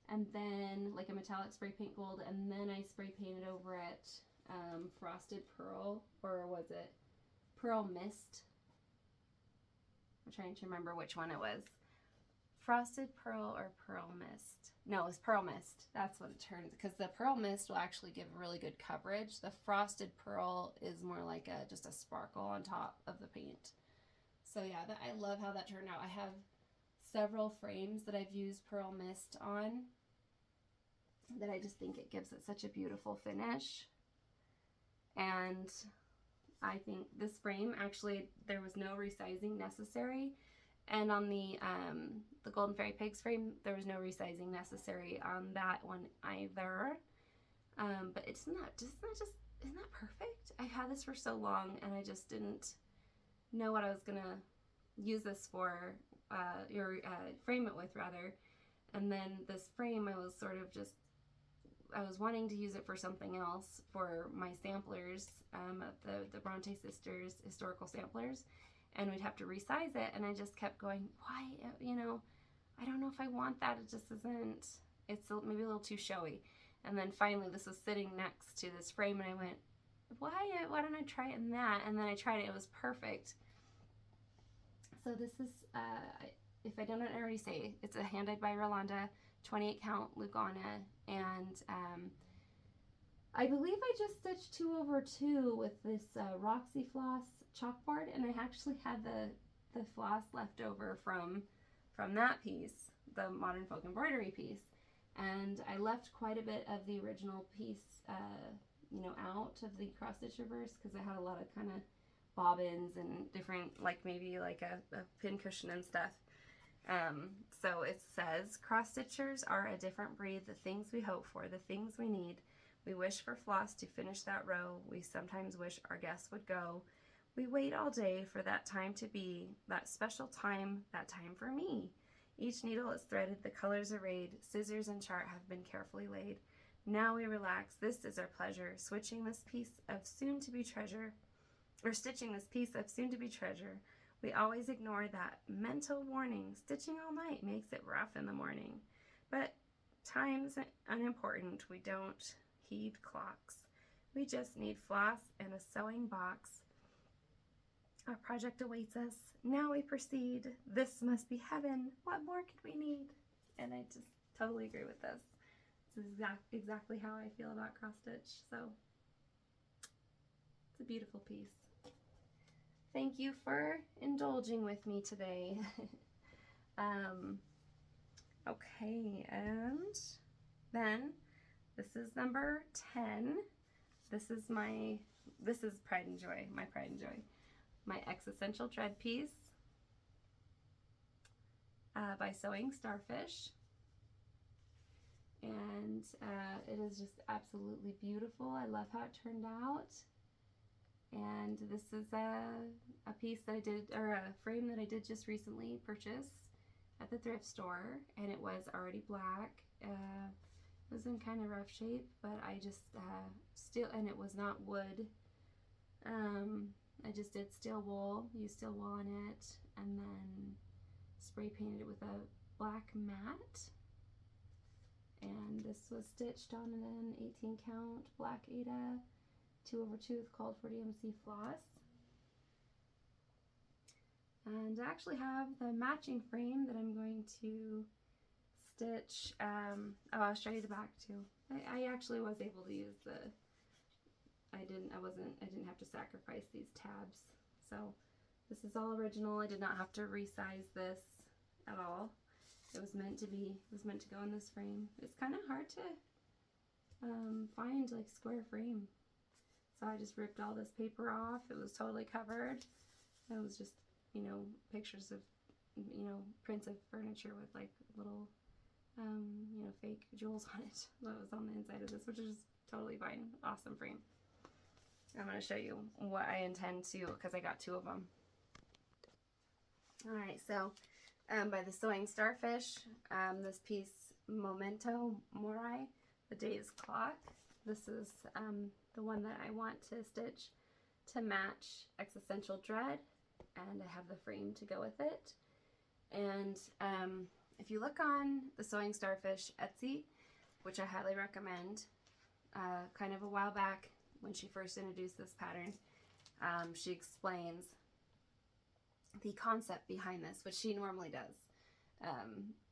Speaker 1: And then, like a metallic spray paint gold. And then I spray painted over it Frosted Pearl. Or was it Pearl Mist? I'm trying to remember which one it was. Frosted Pearl or Pearl Mist? No, it was Pearl Mist. That's what it turned, because the Pearl Mist will actually give really good coverage. The Frosted Pearl is more like just a sparkle on top of the paint. So yeah, I love how that turned out. I have several frames that I've used Pearl Mist on that I just think it gives it such a beautiful finish. And I think this frame, actually, there was no resizing necessary. And on the Golden Fairy Pigs frame, there was no resizing necessary on that one either. But isn't that perfect? I've had this for so long, and I just didn't know what I was gonna use this for, frame it with rather. And then this frame, I was wanting to use it for something else, for my samplers, the Bronte Sisters historical samplers. And we'd have to resize it, and I just kept going, why, I don't know if I want that. It just isn't, it's maybe a little too showy. And then finally this was sitting next to this frame, and I went, why don't I try it in that? And then I tried it, it was perfect. So this is, if I didn't already say, it's a hand-dyed by Rolanda, 28 count Lugana, and I believe I just stitched 2/2 with this Roxy Floss chalkboard, and I actually had the floss left over from that piece, the Modern Folk Embroidery piece, and I left quite a bit of the original piece, out of the cross stitch reverse, because I had a lot of kind of bobbins and different, like maybe like a pin cushion and stuff. So it says, cross stitchers are a different breed, the things we hope for, the things we need. We wish for floss to finish that row. We sometimes wish our guests would go. We wait all day for that time to be, that special time, that time for me. Each needle is threaded, the colors arrayed, scissors and chart have been carefully laid. Now we relax, this is our pleasure, switching this piece of soon-to-be treasure, or stitching this piece of soon-to-be treasure. We always ignore that mental warning, stitching all night makes it rough in the morning. But time's unimportant, we don't keyed clocks. We just need floss and a sewing box. Our project awaits us. Now we proceed. This must be heaven. What more could we need? And I just totally agree with this. This is exactly how I feel about cross stitch. So it's a beautiful piece. Thank you for indulging with me today. Okay, and then this is number 10. This is Pride and Joy, my Pride and Joy. My Existential Dread piece by Sewing Starfish. And it is just absolutely beautiful. I love how it turned out. And this is a piece that I did, or a frame that I did just recently purchase at the thrift store, and it was already black. It was in kind of rough shape, but I just and it was not wood. I just did steel wool, used steel wool on it, and then spray painted it with a black matte. And this was stitched on an 18 count black Aida 2/2 with called for DMC floss. And I actually have the matching frame that I'm going to stitch. I'll show you the back too. I actually was able to use I didn't have to sacrifice these tabs. So this is all original. I did not have to resize this at all. It was meant to go in this frame. It's kind of hard to find like square frame. So I just ripped all this paper off. It was totally covered. It was just, you know, pictures of, you know, prints of furniture with like little, you know, fake jewels on it. That was on the inside of this, which is totally fine. Awesome frame. I'm going to show you what I intend to, because I got 2 of them. Alright, so by the Sewing Starfish, this piece, Memento Mori, the Day's Clock. This is the one that I want to stitch to match Existential Dread, and I have the frame to go with it. And if you look on the Sewing Starfish Etsy, which I highly recommend, kind of a while back when she first introduced this pattern, she explains the concept behind this, which she normally does,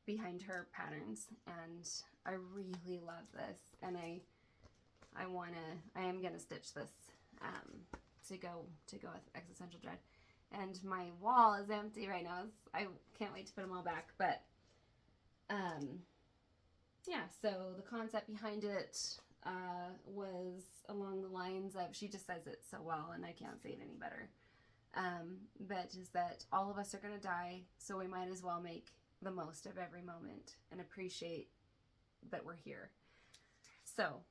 Speaker 1: behind her patterns, and I really love this, and I am gonna stitch this to go with Existential Dread. And my wall is empty right now. I can't wait to put them all back, but yeah, so the concept behind it was along the lines of, she just says it so well and I can't say it any better, but is that all of us are going to die, so we might as well make the most of every moment and appreciate that we're here. So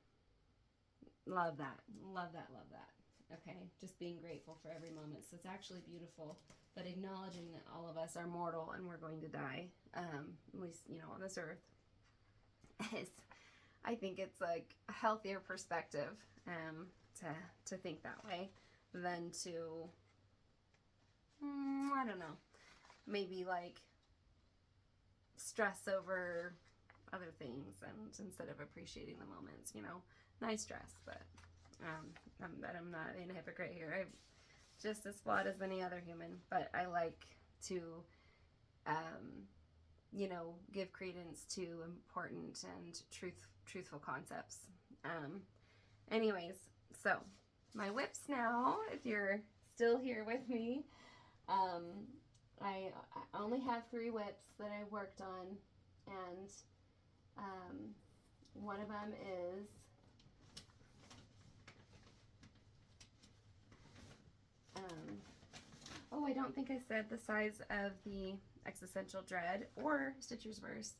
Speaker 1: love that, love that, love that. Okay, just being grateful for every moment. So it's actually beautiful, but acknowledging that all of us are mortal and we're going to die, at least, you know, on this earth, is, I think it's like a healthier perspective to think that way than to, I don't know, maybe like stress over other things and instead of appreciating the moments, you know. Nice stress, but I'm not being a hypocrite here. I'm just as flawed as any other human, but I like to, you know, give credence to important and truthful concepts. Anyways, so my whips now, if you're still here with me, I only have 3 whips that I worked on, and one of them is oh, I don't think I said the size of the Existential Dread or Stitcher's Verse.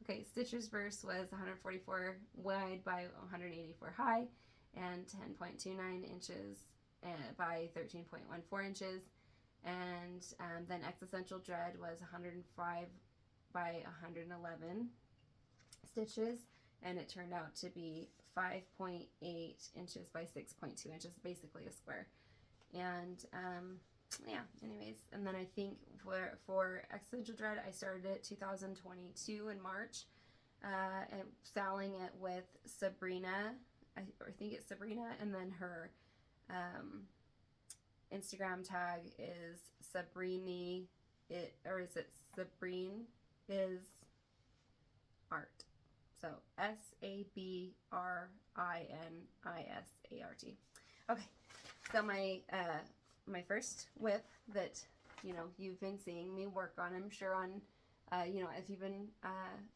Speaker 1: Okay, Stitcher's Verse was 144 wide by 184 high and 10.29 inches by 13.14 inches. And then Existential Dread was 105 by 111 stitches, and it turned out to be 5.8 inches by 6.2 inches, basically a square. And yeah, anyways, and then I think for Existential Dread, I started it 2022 in March, and selling it with Sabrina. I think it's Sabrina, and then her Instagram tag is Sabrini, or is it Sabrine is art. So SABRINISART. Okay, so my my first whip that you've been seeing me work on, I'm sure on if you've been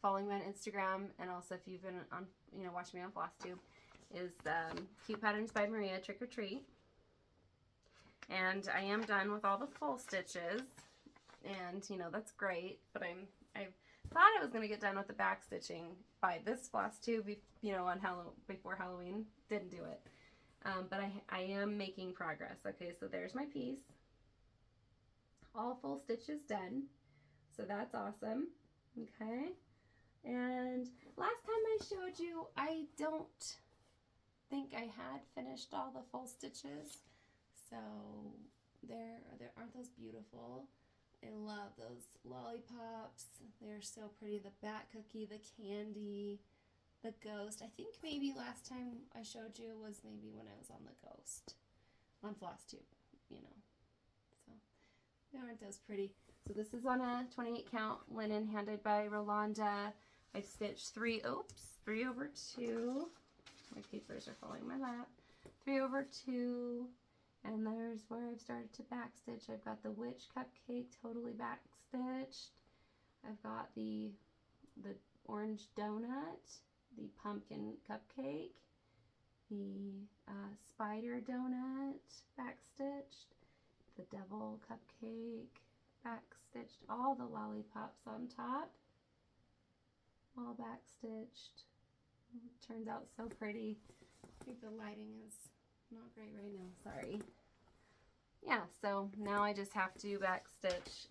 Speaker 1: following me on Instagram, and also if you've been on watching me on Flosstube, is Cute Patterns by Maria Trick or Treat. And I am done with all the full stitches, and that's great, but I thought I was going to get done with the back stitching by this Flosstube, on before Halloween. Didn't do it. But I am making progress. Okay, so there's my piece. All full stitches done. So that's awesome. Okay. And last time I showed you, I don't think I had finished all the full stitches. So aren't those beautiful? I love those lollipops. They're so pretty. The bat cookie, the candy, the ghost. I think maybe last time I showed you was maybe when I was on the ghost on Flosstube, So, aren't those pretty? So this is on a 28 count linen handed by Rolanda. I've stitched 3 over 2. My papers are falling in my lap. 3 over 2. And there's where I've started to backstitch. I've got the witch cupcake totally backstitched. I've got the orange donut, the pumpkin cupcake, the spider donut backstitched, the devil cupcake backstitched, all the lollipops on top, all backstitched. Turns out so pretty. I think the lighting is not great right now, sorry. Yeah, so now I just have to backstitch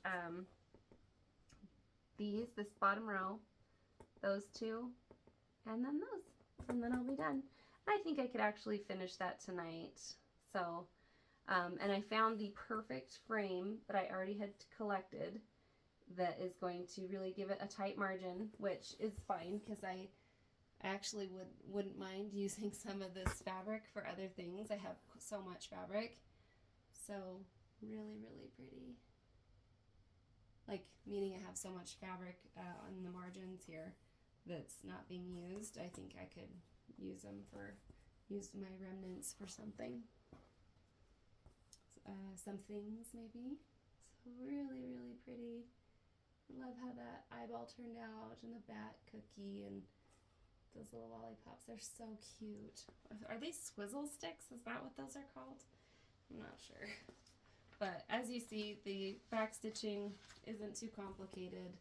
Speaker 1: this bottom row, those 2, and then those, and then I'll be done. I think I could actually finish that tonight. So, and I found the perfect frame that I already had collected that is going to really give it a tight margin, which is fine because I actually wouldn't mind using some of this fabric for other things. I have so much fabric. So really, really pretty. Like, meaning I have so much fabric on the margins here that's not being used. I think I could use my remnants for something. Some things maybe. So really, really pretty. I love how that eyeball turned out, and the bat cookie, and those little lollipops. They're so cute. Are they swizzle sticks? Is that what those are called? I'm not sure. But as you see, the back stitching isn't too complicated.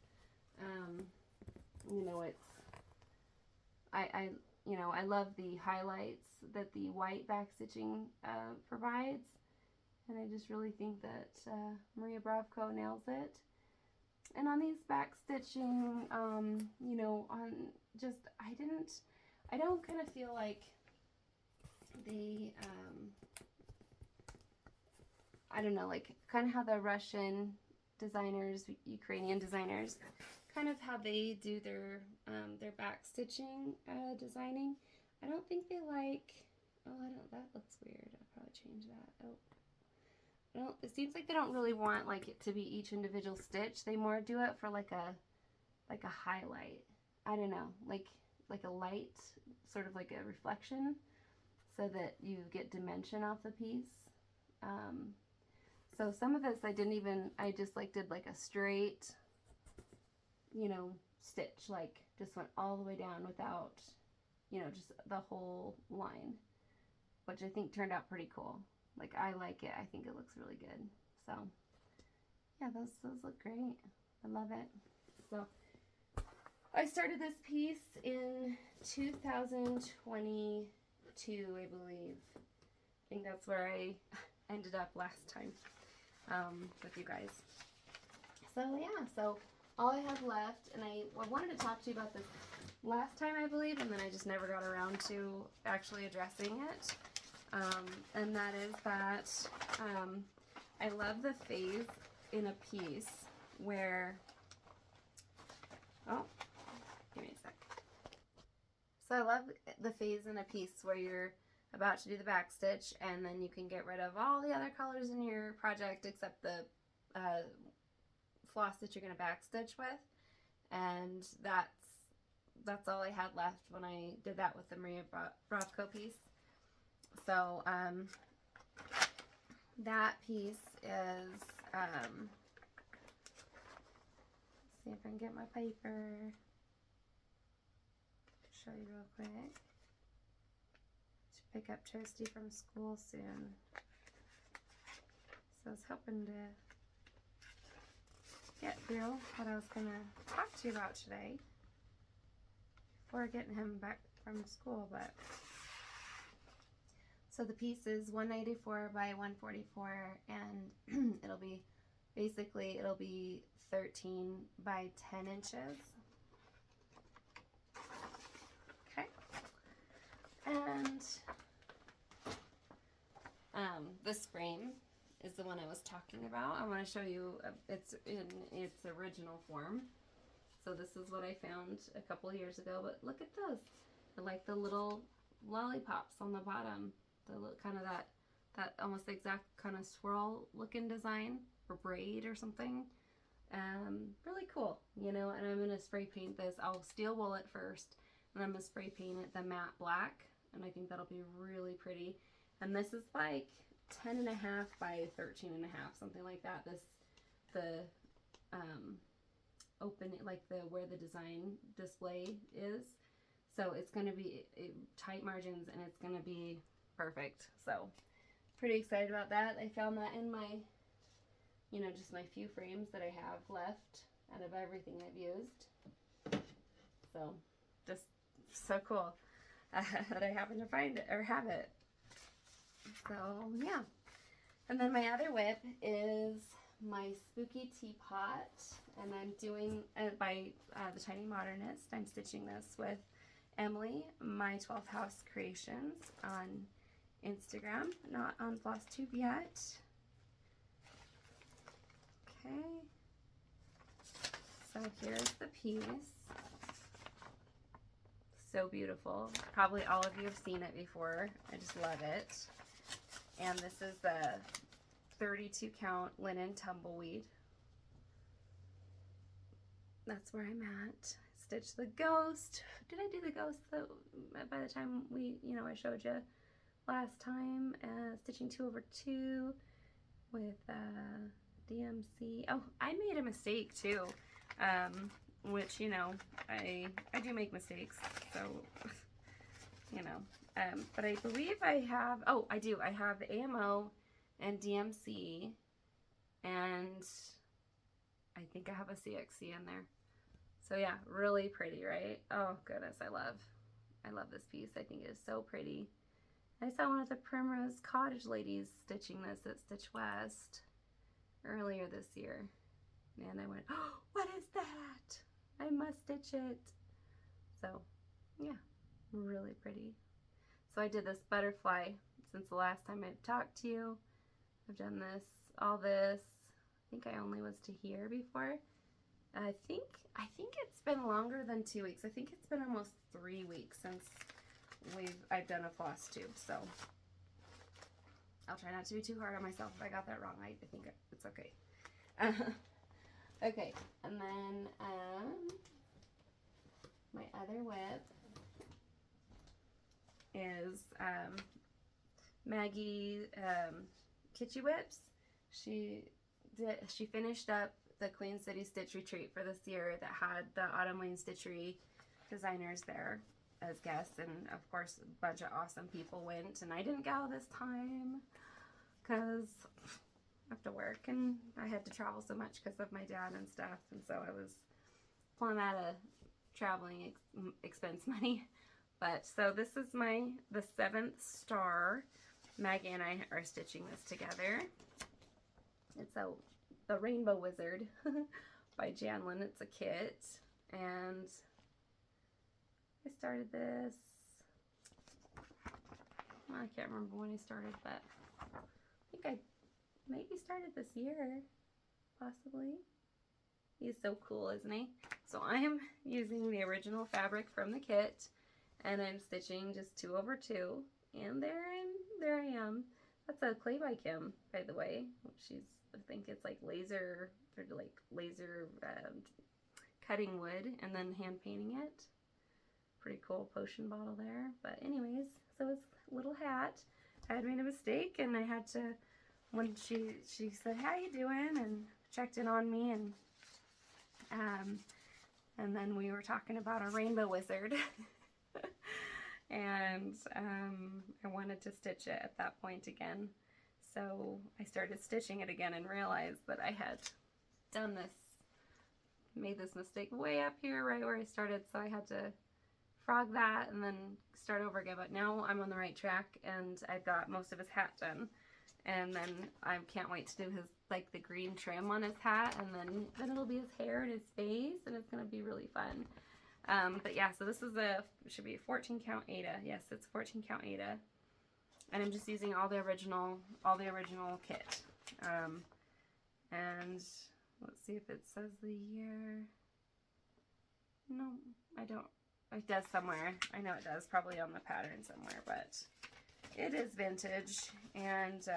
Speaker 1: I love the highlights that the white back stitching provides, and I just really think that Maria Bravko nails it. And on these back stitching, I don't kind of feel like the I don't know, like kind of how the Russian designers, Ukrainian designers, kind of how they do their back stitching designing. I don't think they like, that looks weird. I'll probably change that. It seems like they don't really want like it to be each individual stitch. They more do it for like a highlight. I don't know, like a light, sort of like a reflection, so that you get dimension off the piece. So some of this I just did like a straight, stitch, like just went all the way down without, just the whole line, which I think turned out pretty cool. Like, I like it. I think it looks really good. So yeah, those look great. I love it. So I started this piece in 2022, I believe. I think that's where I ended up last time with you guys. So yeah, so all I have left, and I wanted to talk to you about this last time, I believe, and then I just never got around to actually addressing it. And that is that I love the phase in a piece where, oh, give me a sec. So I love the phase in a piece where you're about to do the back stitch and then you can get rid of all the other colors in your project except the floss that you're going to back stitch with. And that's all I had left when I did that with the Maria Brovko piece. So that piece is, see if I can get my paper, show you real quick. To pick up Toasty from school soon. So I was hoping to get through what I was going to talk to you about today before getting him back from school, but so the piece is 194 by 144 and it'll be 13 by 10 inches. Okay. And this frame is the one I was talking about. I want to show you it's in its original form. So this is what I found a couple years ago, but look at those. I like the little lollipops on the bottom. The kind of that almost exact kind of swirl looking design or braid or something. Really cool, you know, and I'm going to spray paint this. I'll steel wool it first and I'm going to spray paint it the matte black, and I think that'll be really pretty. And this is like 10.5 by 13.5, something like that. The open, like where the design display is. So it's going to be tight margins and it's going to be perfect. So pretty excited about that. I found that in my, you know, just my few frames that I have left out of everything I've used. So just so cool that I happen to find it or have it. So yeah. And then my other whip is my spooky teapot, and I'm doing by the Tiny Modernist. I'm stitching this with Emily, my 12th House Creations on Instagram, not on Flosstube yet. Okay, so here's the piece. So beautiful. Probably all of you have seen it before. I just love it. And this is the 32 count linen tumbleweed. That's where I'm at. Stitch the ghost. Did I do the ghost though, by the time I showed you last time? Stitching 2/2 with DMC. Oh, I made a mistake too, which, you know, I do make mistakes, so you know. But I believe I have, oh, I do. I have AMO and DMC, and I think I have a CXC in there. So yeah, really pretty, right? Oh goodness, I love this piece. I think it is so pretty. I saw one of the Primrose Cottage ladies stitching this at Stitch West earlier this year, and I went, oh, what is that? I must stitch it. So yeah, really pretty. So I did this butterfly since the last time I talked to you. I've done this, all this. I think I only was to here before. I think it's been longer than 2 weeks. I think it's been almost 3 weeks since I've done a Flosstube. So I'll try not to be too hard on myself if I got that wrong. I think it's okay. Okay, and then my other whip is Maggie Kitschy Whips. She finished up the Queen City Stitch Retreat for this year that had the Autumn Lane Stitchery designers there as guests, and of course a bunch of awesome people went, and I didn't go this time because I have to work and I had to travel so much because of my dad and stuff, and so I was plumb out of traveling expense money. But so this is the 7th star. Maggie and I are stitching this together. It's the Rainbow Wizard by Janlin. It's a kit, and I started this. I can't remember when I started, but I think I maybe started this year, possibly. He's so cool, isn't he? So I am using the original fabric from the kit, and I'm stitching just 2 over 2, and there I am. That's a clay by Kim, by the way. She's, I think it's like laser cutting wood and then hand painting it. Pretty cool potion bottle there. But anyways, so it's a little hat. I had made a mistake, and I had to, when she said, "How you doing?" and checked in on me, and then we were talking about a rainbow wizard. And I wanted to stitch it at that point again. So I started stitching it again and realized that I had made this mistake way up here right where I started, so I had to frog that and then start over again. But now I'm on the right track, and I've got most of his hat done. And then I can't wait to do his, like, the green trim on his hat, and then it'll be his hair and his face, and it's gonna be really fun. But yeah, so this is should be a 14 count Aida. Yes, it's 14 count Aida. And I'm just using all the original kit. And let's see if it says the year. No, I don't. It does somewhere. I know it does, probably on the pattern somewhere, but it is vintage, and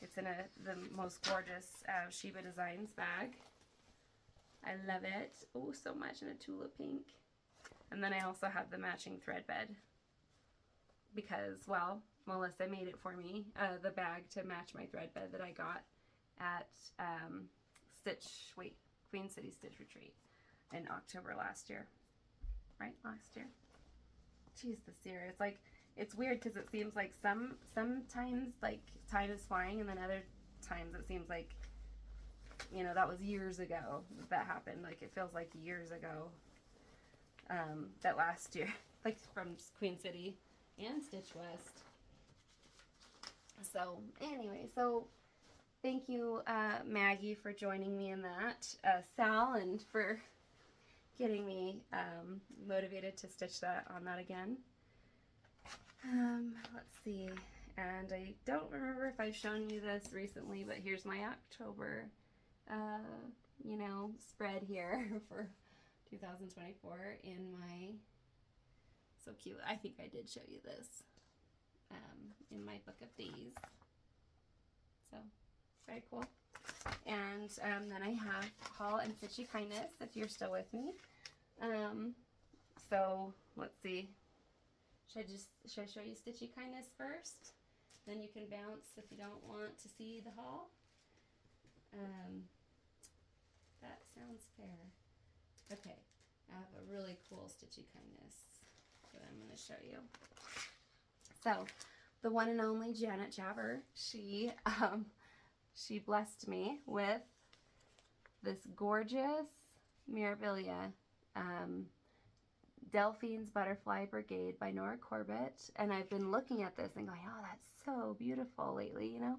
Speaker 1: it's in the most gorgeous Sheba Designs bag. I love it. Oh, so much, in a tulip pink. And then I also have the matching thread bed because, well, Melissa made it for me, the bag to match my thread bed that I got at Queen City Stitch Retreat in October last year. Right? Last year. Jeez, this year. It's like, it's weird because it seems like sometimes, like, time is flying, and then other times it seems like, you know, that was years ago that happened. Like, it feels like years ago, that last year, like, from Queen City and Stitch West. So, anyway, so thank you, Maggie, for joining me in that. Sal, and for getting me motivated to stitch that on that again. Let's see. And I don't remember if I've shown you this recently, but here's my October you know, spread here for 2024 in my, so cute, I think I did show you this in my book of days, so very cool. And then I have Haul and Stitchy Kindness, if you're still with me. So let's see, should I show you Stitchy Kindness first, then you can bounce if you don't want to see the haul? That sounds fair. Okay, I have a really cool Stitchy Kindness that I'm going to show you. So, the one and only Janet Jabber, she blessed me with this gorgeous Mirabilia, Delphine's Butterfly Brigade by Nora Corbett, and I've been looking at this and going, oh, that's so beautiful lately, you know,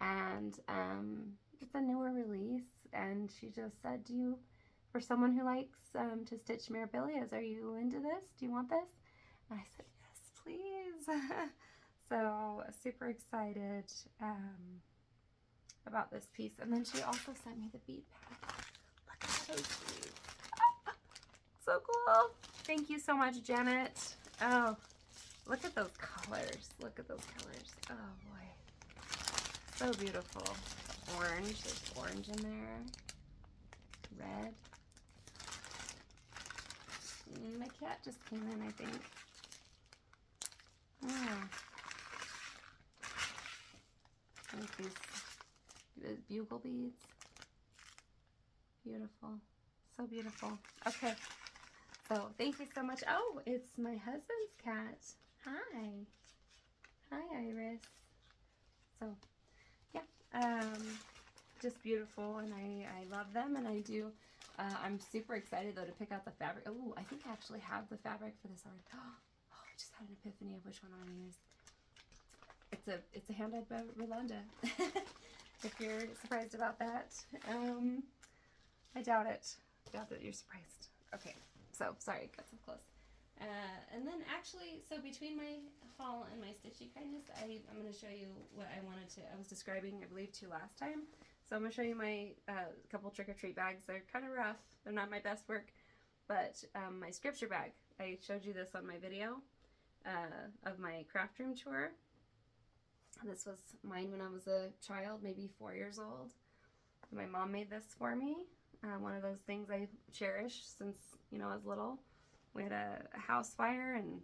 Speaker 1: and it's a newer release, and she just said, for someone who likes to stitch Mirabilias, are you into this? Do you want this? And I said, yes, please. So super excited about this piece. And then she also sent me the bead pack. Look at those beads. So cool. Thank you so much, Janet. Oh, look at those colors. Look at those colors. Oh boy. So beautiful. Orange. There's orange in there. Red. My cat just came in, I think. Oh. I like these bugle beads. Beautiful. So beautiful. Okay. So thank you so much. Oh, it's my husband's cat. Hi. Hi, Iris. So, yeah. Just beautiful, and I love them, and I do. I'm super excited, though, to pick out the fabric. Oh, I think I actually have the fabric for this already. Oh, I just had an epiphany of which one I want to use. It's a hand-dyed by Rolanda. If you're surprised about that. I doubt it. I doubt that you're surprised. Okay, so, sorry, got so close. And then, actually, so between my haul and my Stitchy Kindness, I'm going to show you what I was describing, I believe, to last time. So I'm going to show you my couple trick-or-treat bags. They're kind of rough. They're not my best work. But my scripture bag, I showed you this on my video of my craft room tour. This was mine when I was a child, maybe 4 years old. My mom made this for me. One of those things I cherish since, you know, I was little. We had a house fire, and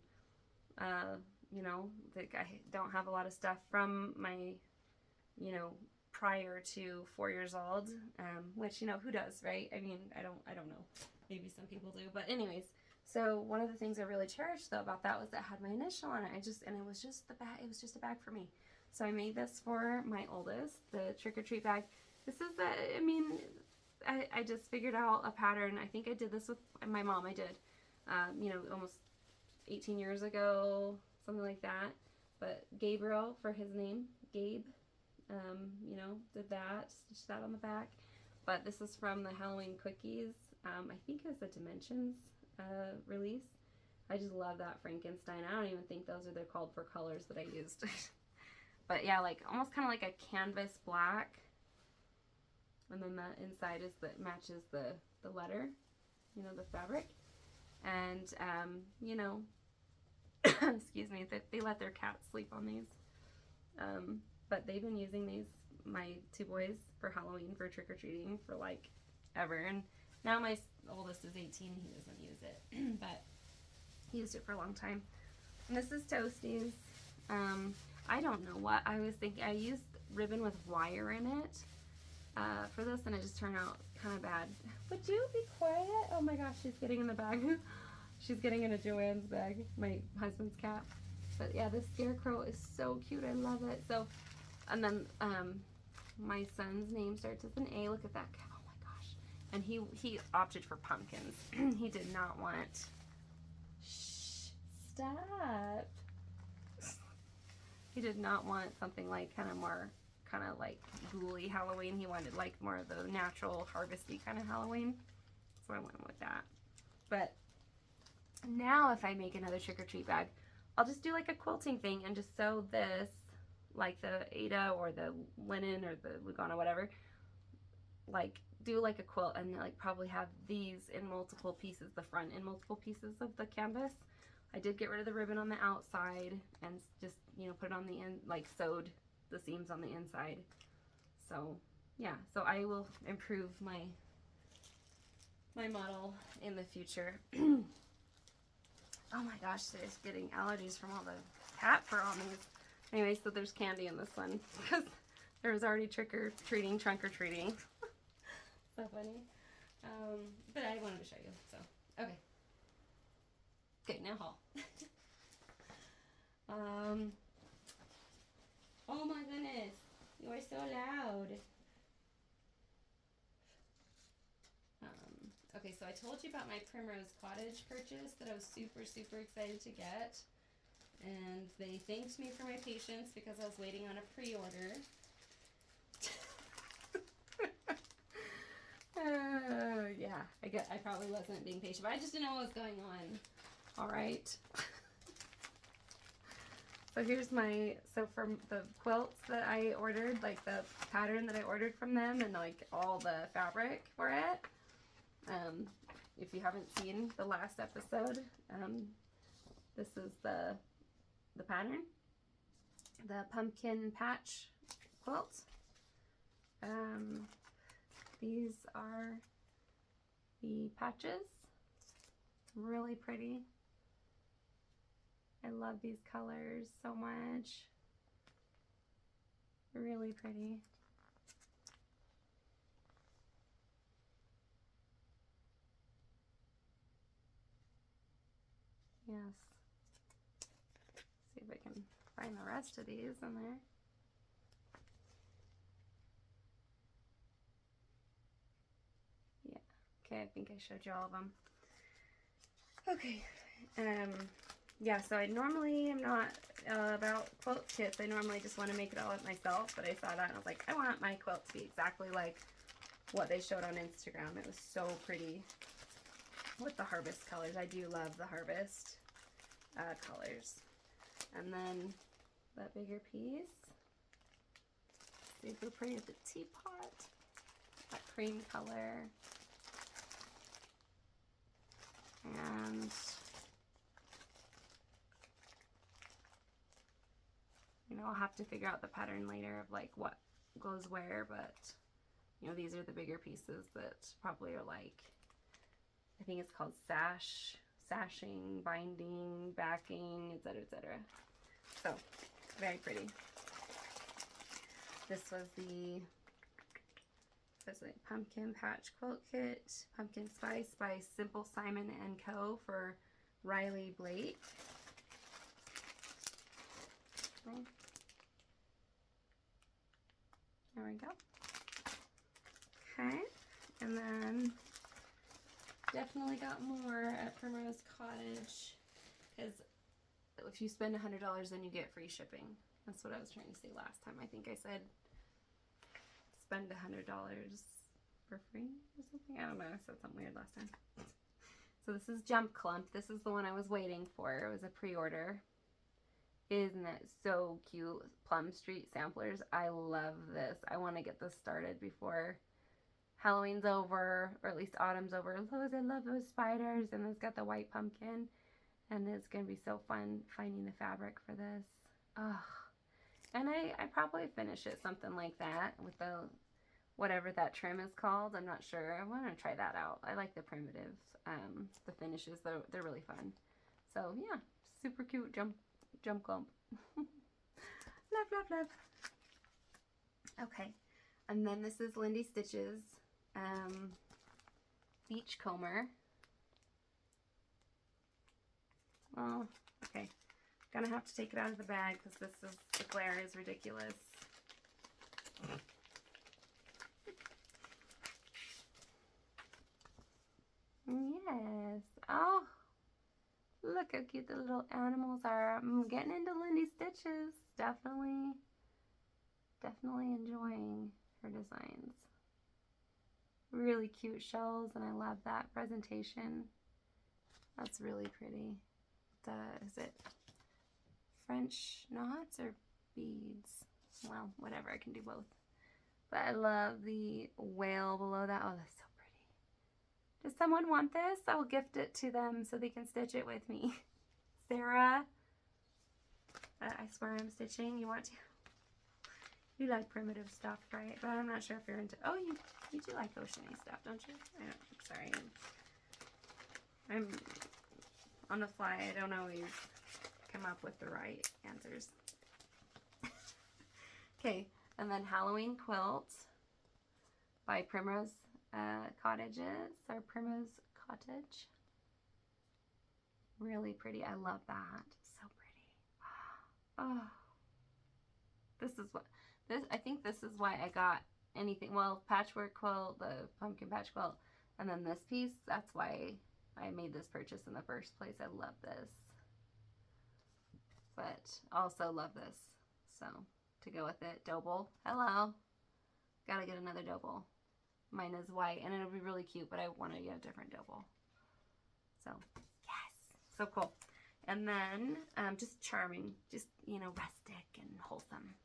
Speaker 1: you know, I don't have a lot of stuff from my, you know, prior to 4 years old, which, you know, who does, right? I mean, I don't know. Maybe some people do, but anyways. So one of the things I really cherished though about that was that it had my initial on it. And it was just the bag. It was just a bag for me. So I made this for my oldest, the trick or treat bag. This is I mean, I just figured out a pattern. I think I did this with my mom. I did, you know, almost 18 years ago, something like that. But Gabriel, for his name, Gabe, you know, did that, stitched that on the back. But this is from the Halloween Quickies. I think it was the Dimensions release. I just love that Frankenstein. I don't even think those are called for colors that I used. But yeah, like almost kind of like a canvas black. And then the inside is matches the letter, you know, the fabric. And, you know, excuse me, they let their cats sleep on these. But they've been using these, my two boys, for Halloween, for trick-or-treating for like ever. And now my oldest is 18, he doesn't use it, but he used it for a long time. And this is Toasties. I don't know what I was thinking. I used ribbon with wire in it for this, and it just turned out kind of bad. Would you be quiet? Oh my gosh, she's getting in the bag. She's getting into Joanne's bag, my husband's cat. But yeah, this scarecrow is so cute. I love it. So, and then my son's name starts with an A. Look at that cat. Oh my gosh. And he opted for pumpkins. He did not want. Shh. Stop. He did not want something like kind of like ghouly Halloween. He wanted like more of the natural harvesty kind of Halloween. So I went with that. But now if I make another trick-or-treat bag, I'll just do like a quilting thing and just sew this, like the Ada or the linen or the Lugana, whatever, like do like a quilt, and like probably have these in multiple pieces, the front in multiple pieces of the canvas. I did get rid of the ribbon on the outside and just, you know, put it on the end, like sewed the seams on the inside. So yeah, so I will improve my model in the future. Oh my gosh, there's getting allergies from all the cat fur on these. Anyway, so there's candy in this one because there was already trick-or-treating, trunk-or-treating. So funny. But I wanted to show you, so, okay. Okay, now haul. Oh my goodness, you are so loud. Okay, so I told you about my Primrose Cottage purchase that I was super, super excited to get. And they thanked me for my patience because I was waiting on a pre-order. Yeah, I probably wasn't being patient, but I just didn't know what was going on. All right. So here's so from the quilts that I ordered, like the pattern that I ordered from them and like all the fabric for it. If you haven't seen the last episode, this is the pattern, the pumpkin patch quilt. These are the patches, really pretty. I love these colors so much, really pretty. Yes. See if I can find the rest of these in there. Yeah. Okay, I think I showed you all of them. Okay. Yeah, so I normally am not about quilt kits. I normally just want to make it all up myself, but I saw that and I was like, I want my quilt to be exactly like what they showed on Instagram. It was so pretty with the harvest colors. I do love the harvest colors. And then that bigger piece, super pretty with the teapot, that cream color. And you know, I'll have to figure out the pattern later of like what goes where, but you know, these are the bigger pieces that probably are like, I think it's called sashing, binding, backing, etc., etc. So, very pretty. This was the Pumpkin Patch Quilt Kit, Pumpkin Spice by Simple Simon and Co. for Riley Blake. Okay. There we go. Okay, and then definitely got more at Primrose Cottage, because if you spend $100 then you get free shipping. That's what I was trying to say last time. I think I said spend $100 for free or something. I don't know, I said something weird last time. So this is Jump Clump. This is the one I was waiting for. It was a pre-order. Isn't it so cute? Plum Street Samplers. I love this. I want to get this started before Halloween's over, or at least autumn's over. Lowe's, I love those spiders. And it's got the white pumpkin. And it's going to be so fun finding the fabric for this. Oh. And I probably finish it something like that with the, whatever that trim is called. I'm not sure. I want to try that out. I like the primitive, the finishes. They're really fun. So yeah, super cute jump clump. Love, love, love. Okay. And then this is Lindy Stitch's Beach Comber. Oh, okay. Gonna have to take it out of the bag because the glare is ridiculous. Yes. Oh, look how cute the little animals are. I'm getting into Lindy Stitches. Definitely enjoying her designs. Really cute shells, and I love that presentation. That's really pretty. Is it French knots or beads? Well, whatever, I can do both. But I love the whale below that. Oh, that's so pretty. Does someone want this? I'll gift it to them so they can stitch it with me. Sarah, I swear I'm stitching. You want to? You like primitive stuff, right? But I'm not sure if you're into... Oh, you do like oceany stuff, don't you? I'm sorry. I'm on the fly. I don't always come up with the right answers. Okay, and then Halloween Quilt by Primrose Cottages, or Primrose Cottage. Really pretty. I love that. So pretty. Oh, I think this is why I got anything. Well, patchwork quilt, the pumpkin patch quilt, and then this piece. That's why I made this purchase in the first place. I love this, but also love this. So to go with it, Doble. Hello. Gotta get another Doble. Mine is white, and it'll be really cute, but I want to get a different Doble. So yes, so cool. And then just charming, just, you know, rustic and wholesome.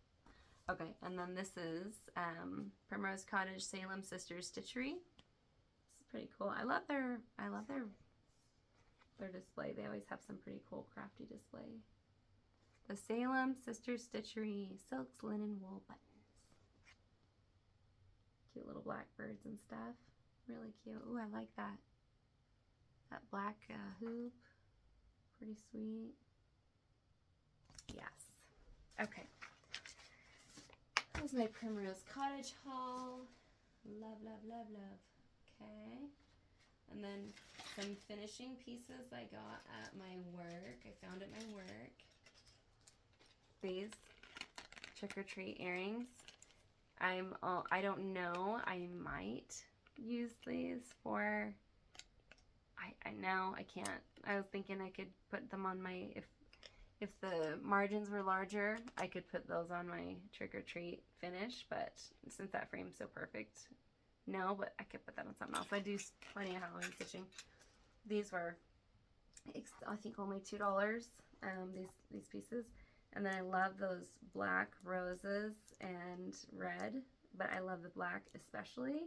Speaker 1: Okay, and then this is Primrose Cottage Salem Sisters Stitchery. This is pretty cool. I love their display. They always have some pretty cool crafty display. The Salem Sisters Stitchery Silks, Linen, Wool Buttons. Cute little blackbirds and stuff. Really cute. Ooh, I like that. That black hoop. Pretty sweet. Yes. Okay. That was my Primrose Cottage haul. Love, love, love, love. Okay. And then some finishing pieces I got at my work. I found at my work. These trick-or-treat earrings. I don't know. I might use these for... I know I can't. I was thinking I could put them on my... If the margins were larger, I could put those on my trick-or-treat finish, but since that frame's so perfect, no, but I could put that on something else. I do plenty of Halloween stitching. These were, I think, only $2, these pieces. And then I love those black roses and red, but I love the black especially.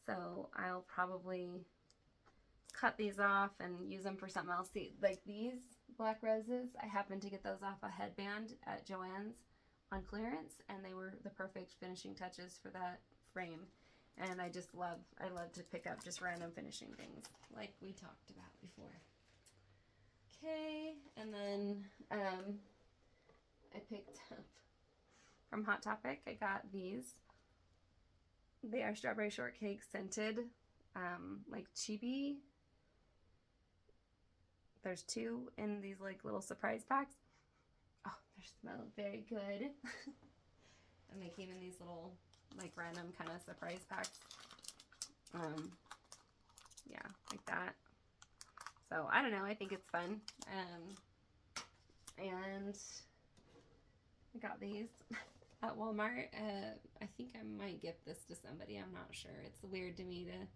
Speaker 1: So I'll probably cut these off and use them for something else. See, like these black roses, I happened to get those off a headband at Joann's on clearance, and they were the perfect finishing touches for that frame. And I love to pick up just random finishing things like we talked about before. Okay, and then I picked up from Hot Topic, I got these. They are strawberry shortcake scented, like chibi. There's 2 in these like little surprise packs. Oh, they smell very good. And they came in these little like random kind of surprise packs. Yeah, like that. So I don't know, I think it's fun. And I got these at Walmart. I think I might gift this to somebody, I'm not sure. It's weird to me to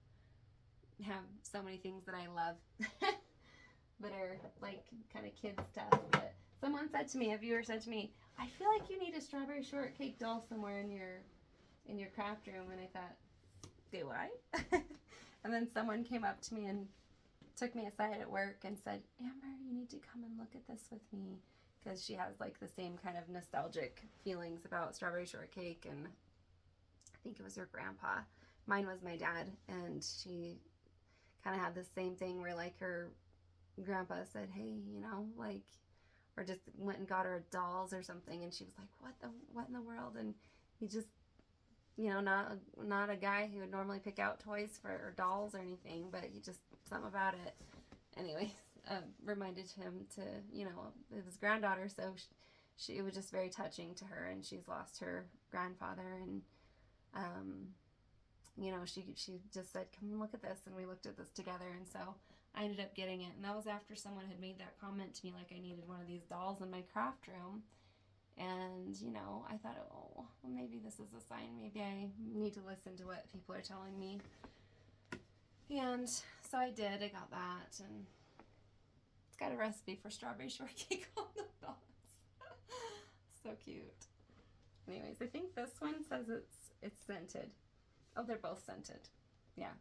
Speaker 1: have so many things that I love that are like kind of kid stuff. But someone said to me, a viewer said to me, I feel like you need a strawberry shortcake doll somewhere in your craft room. And I thought, do I? And then someone came up to me and took me aside at work and said, Amber, you need to come and look at this with me, because she has like the same kind of nostalgic feelings about strawberry shortcake, and I think it was her grandpa. Mine was my dad, and she kind of had the same thing where like her grandpa said, hey, you know, like, or just went and got her dolls or something, and she was like, what in the world? And he just, you know, not a guy who would normally pick out toys for dolls or anything, but he just, something about it. Anyways, reminded him to, you know, his granddaughter, so it was just very touching to her, and she's lost her grandfather, and you know, she just said, come and look at this, and we looked at this together, and so I ended up getting it. And that was after someone had made that comment to me, like I needed one of these dolls in my craft room. And, you know, I thought, oh, well, maybe this is a sign. Maybe I need to listen to what people are telling me. And so I did. I got that. And it's got a recipe for strawberry shortcake on the box. So cute. Anyways, I think this one says it's scented. Oh, they're both scented. Yeah,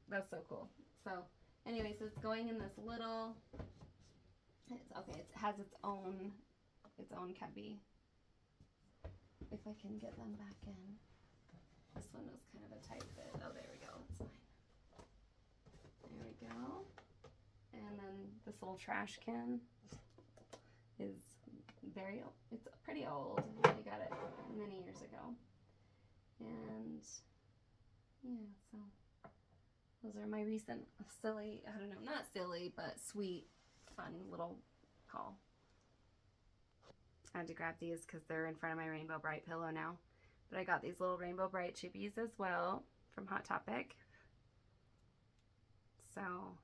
Speaker 1: that's so cool. So, anyways, it's going in this little, okay, it has its own cubby. If I can get them back in. This one was kind of a tight fit. Oh, there we go. It's fine. There we go. And then this little trash can is it's pretty old. I got it many years ago. And yeah, so those are my recent silly, I don't know, not silly, but sweet, fun little haul. I had to grab these because they're in front of my Rainbow Bright pillow now. But I got these little Rainbow Bright chippies as well from Hot Topic. So,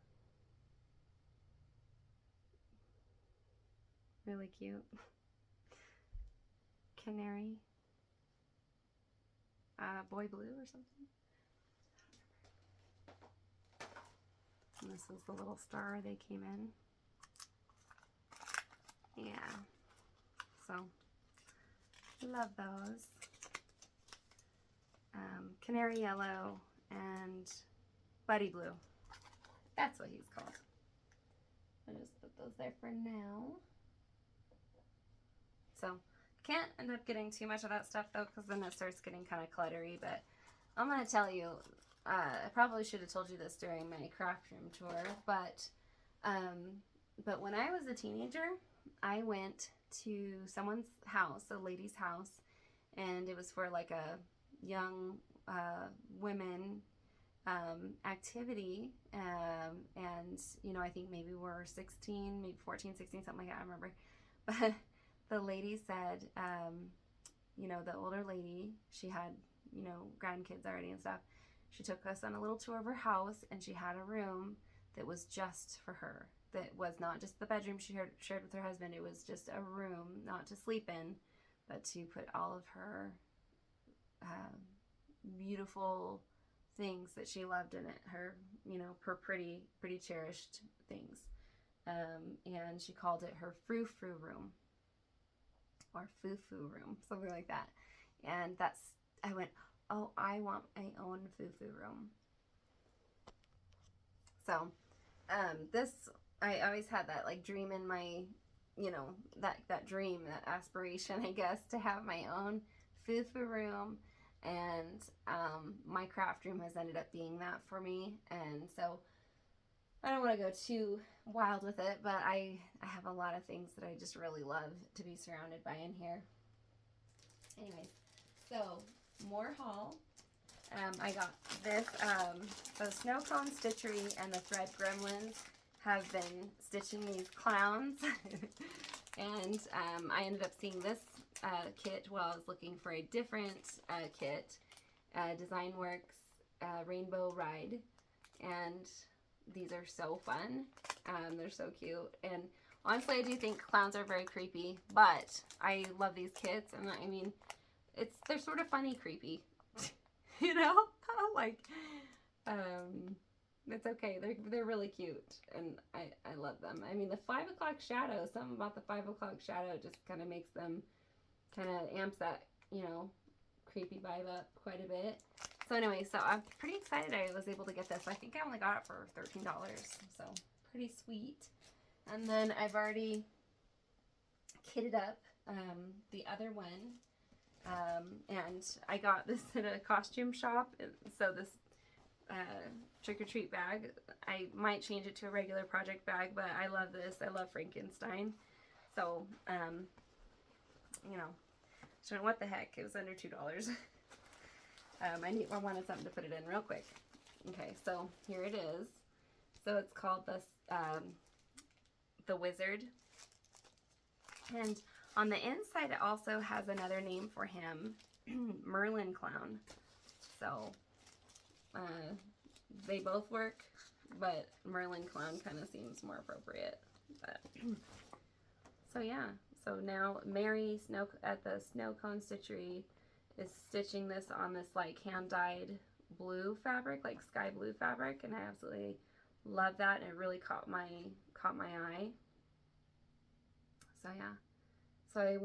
Speaker 1: really cute. Canary. Boy blue or something. And this was the little star they came in. Yeah. So, love those. Canary yellow and buddy blue. That's what he's called. I'll just put those there for now. So, can't end up getting too much of that stuff though, because then it starts getting kind of cluttery. But I'm going to tell you, I probably should have told you this during my craft room tour, but when I was a teenager, I went to someone's house, a lady's house, and it was for like a young women activity, and you know, I think maybe we're 16, maybe 14, 16, something like that, I remember. But the lady said, you know, the older lady, she had, you know, grandkids already and stuff. She took us on a little tour of her house, and she had a room that was just for her. That was not just the bedroom she shared with her husband. It was just a room, not to sleep in, but to put all of her beautiful things that she loved in it. Her, you know, her pretty cherished things. And she called it her frou-frou room. Or foo-foo room, something like that. And I went, oh, I want my own foo-foo room. So, this, I always had that like dream in my, you know, that dream, that aspiration, I guess, to have my own foo-foo room. And my craft room has ended up being that for me. And so I don't want to go too wild with it, but I have a lot of things that I just really love to be surrounded by in here. Anyways, so more haul. I got this, the Snow Cone Stitchery and the Thread Gremlins have been stitching these clowns. And I ended up seeing this kit while I was looking for a different kit, Design Works Rainbow Ride. And these are so fun. They're so cute. And honestly, I do think clowns are very creepy, but I love these kits. And I mean, they're sort of funny creepy. You know? Like, it's okay. They're really cute, and I love them. I mean, the 5 o'clock shadow, something about the 5 o'clock shadow just kind of makes them, kind of amps that, you know, creepy vibe up quite a bit. So anyway, so I'm pretty excited I was able to get this. I think I only got it for $13, so pretty sweet. And then I've already kitted up the other one. And I got this at a costume shop. So this trick-or-treat bag, I might change it to a regular project bag, but I love this. I love Frankenstein. So, you know, so what the heck? It was under $2. I wanted something to put it in real quick. Okay, so here it is. So it's called the Wizard. And on the inside, it also has another name for him, Merlin Clown. So, they both work, but Merlin Clown kind of seems more appropriate. But, so yeah, so now Mary at the Snow Cone Stitchery is stitching this on this like hand-dyed blue fabric, like sky blue fabric, and I absolutely love that, and it really caught my eye. So yeah. So I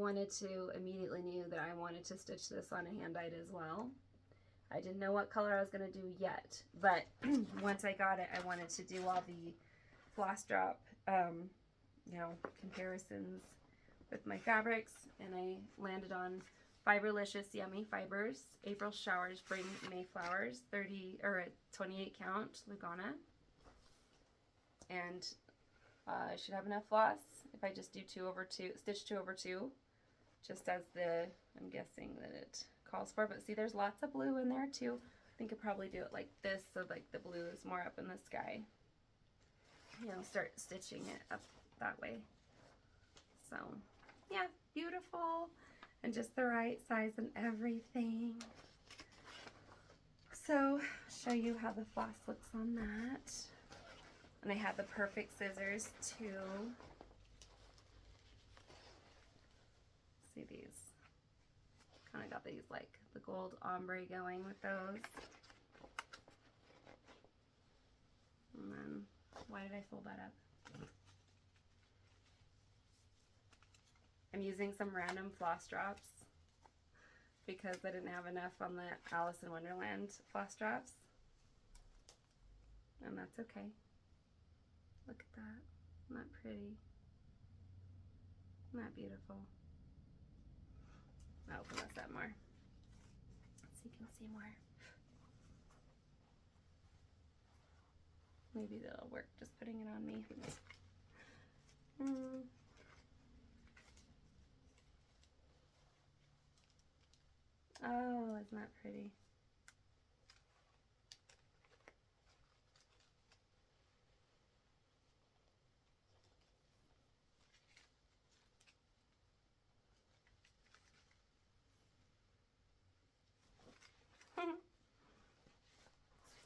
Speaker 1: immediately knew that I wanted to stitch this on a hand-dyed as well. I didn't know what color I was going to do yet, but once I got it, I wanted to do all the floss drop, you know, comparisons with my fabrics, and I landed on Fiberlicious Yummy Fibers, April Showers Bring Mayflowers, 28 count Lugana, and I should have enough floss if I just do 2 over 2, stitch 2 over 2, just as I'm guessing that it calls for. But see, there's lots of blue in there too. I think I'd probably do it like this, so like the blue is more up in the sky. You know, start stitching it up that way. So yeah, beautiful, and just the right size and everything. So show you how the floss looks on that. And I have the perfect scissors too. See these? Kind of got these like the gold ombre going with those. And then, why did I fold that up? I'm using some random floss drops because I didn't have enough on the Alice in Wonderland floss drops. And that's okay. Look at that. Isn't that pretty? Isn't that beautiful? I'll open this up more so you can see more. Maybe that'll work just putting it on me. Oh, isn't that pretty?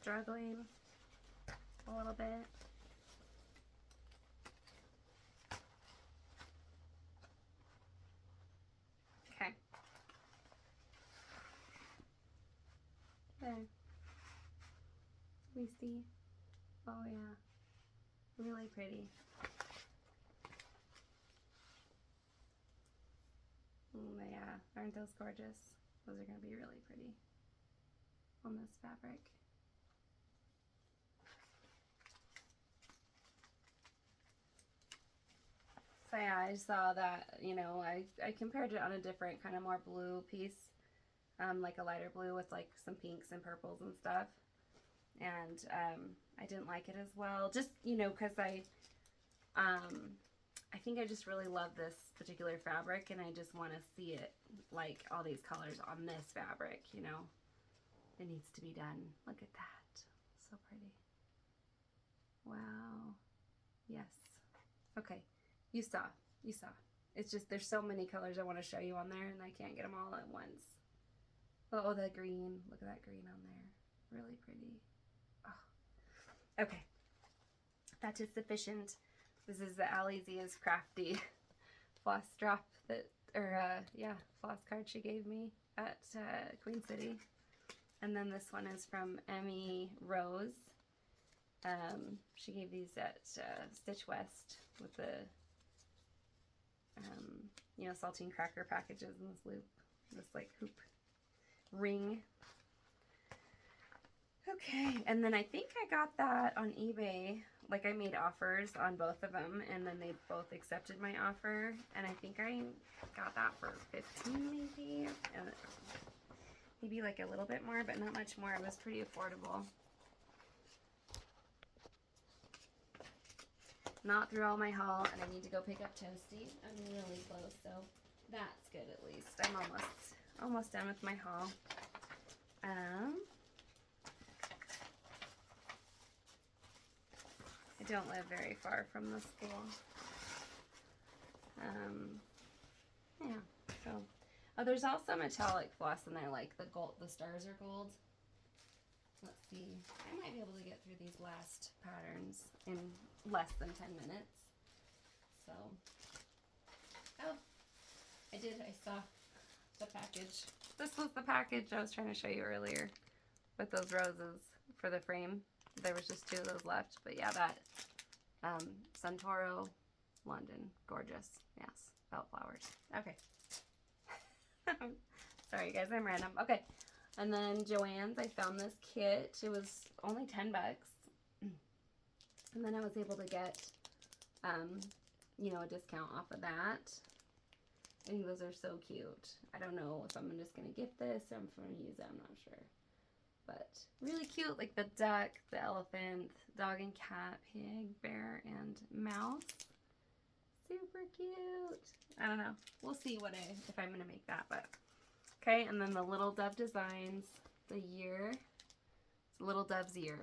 Speaker 1: Struggling a little bit. Okay. There. Let me see. Oh yeah. Really pretty. Yeah, aren't those gorgeous? Those are going to be really pretty on this fabric. So yeah, I saw that, you know, I compared it on a different kind of more blue piece, like a lighter blue with like some pinks and purples and stuff. And I didn't like it as well. Just, you know, because I think I just really love this particular fabric, and I just want to see it like all these colors on this fabric, you know. It needs to be done. Look at that. So pretty. Wow. Yes. Okay. You saw. You saw. It's just there's so many colors I want to show you on there, and I can't get them all at once. Oh, the green. Look at that green on there. Really pretty. Oh. Okay. That is sufficient. This is the Alizia's Crafty floss drop that, floss card she gave me at Queen City. And then this one is from Emmy Rose. She gave these at Stitch West with the, you know, saltine cracker packages in this loop, this like hoop ring. Okay, and then I think I got that on eBay. Like I made offers on both of them, and then they both accepted my offer. And I think I got that for $15 maybe. Maybe like a little bit more, but not much more. It was pretty affordable. Not through all my haul, and I need to go pick up Toasty. I'm really close, so that's good at least. I'm almost done with my haul. I don't live very far from the school. Yeah, so. Oh, there's also metallic floss in there, like the gold, the stars are gold. Let's see. I might be able to get through these last patterns in less than 10 minutes. So, oh, I saw the package. This was the package I was trying to show you earlier with those roses for the frame. There was just 2 of those left, but yeah, that Suntoro, London, gorgeous. Yes, belt flowers. Okay. Sorry guys, I'm random. Okay, and then Joann's, I found this kit. It was only 10 bucks, and then I was able to get, you know, a discount off of that. I think those are so cute. I don't know if I'm just gonna gift this or I'm gonna use it. I'm not sure. But really cute, like the duck, the elephant, dog and cat, pig, bear, and mouse. Super cute. I don't know. We'll see if I'm gonna make that. But okay, and then the Little Dove Designs, the year. It's Little Dove's year.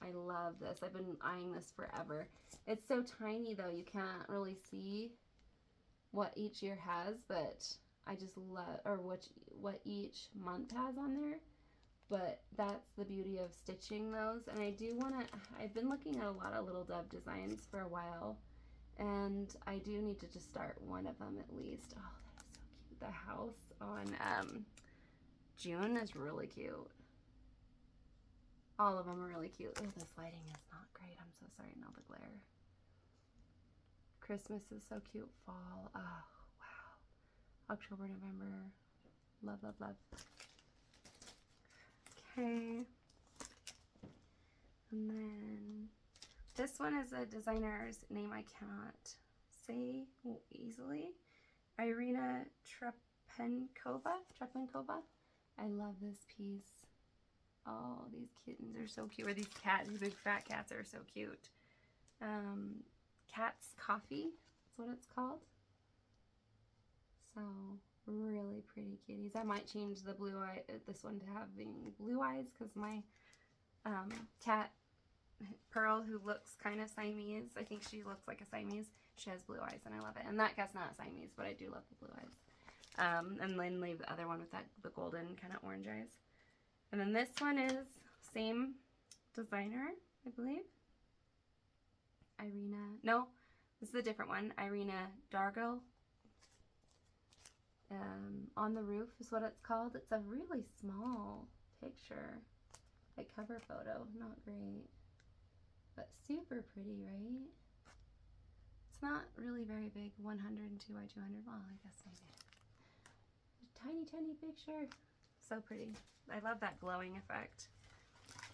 Speaker 1: I love this. I've been eyeing this forever. It's so tiny though, you can't really see what each year has, but I just love, or what each month has on there. But that's the beauty of stitching those. And I do want to, I've been looking at a lot of Little Dove designs for a while, and I do need to just start one of them at least. Oh, that is so cute. The house on June is really cute. All of them are really cute. Oh, this lighting is not great. I'm so sorry. Now the glare. Christmas is so cute. Fall. Oh, wow. October, November. Love, love, love. Okay. And then this one is a designer's name I cannot say easily. Irina Trepenkova. I love this piece. Oh, these kittens are so cute. Or these cats, these big fat cats are so cute. Cat's Coffee is what it's called. So really pretty kitties. I might change the blue eye, this one to having blue eyes, because my cat Pearl, who looks kind of Siamese, I think she looks like a Siamese, she has blue eyes and I love it. And that cat's not Siamese, but I do love the blue eyes. And then leave the other one with the golden kind of orange eyes. And then this one is same designer, I believe. Irina, no, this is a different one. Irina Dargo. On the Roof is what it's called. It's a really small picture, like cover photo, not great, but super pretty, right? It's not really very big, 102 by 200, well, I guess maybe. A tiny, tiny picture, so pretty. I love that glowing effect.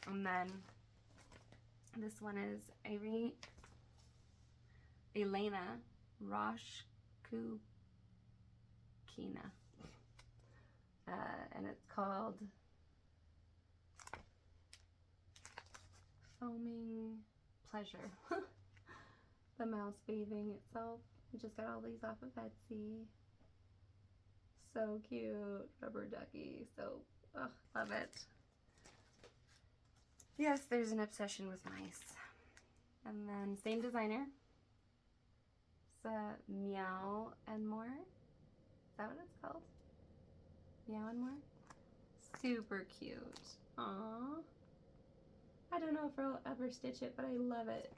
Speaker 1: And then this one is Elena Roshkukina. And it's called Foaming Pleasure. The mouse bathing itself. I just got all these off of Etsy. So cute. Rubber ducky. So, oh, love it. Yes, there's an obsession with mice. And then same designer. It's Meow and More. Is that what it's called? Meow and More? Super cute. Aww. I don't know if I'll ever stitch it, but I love it.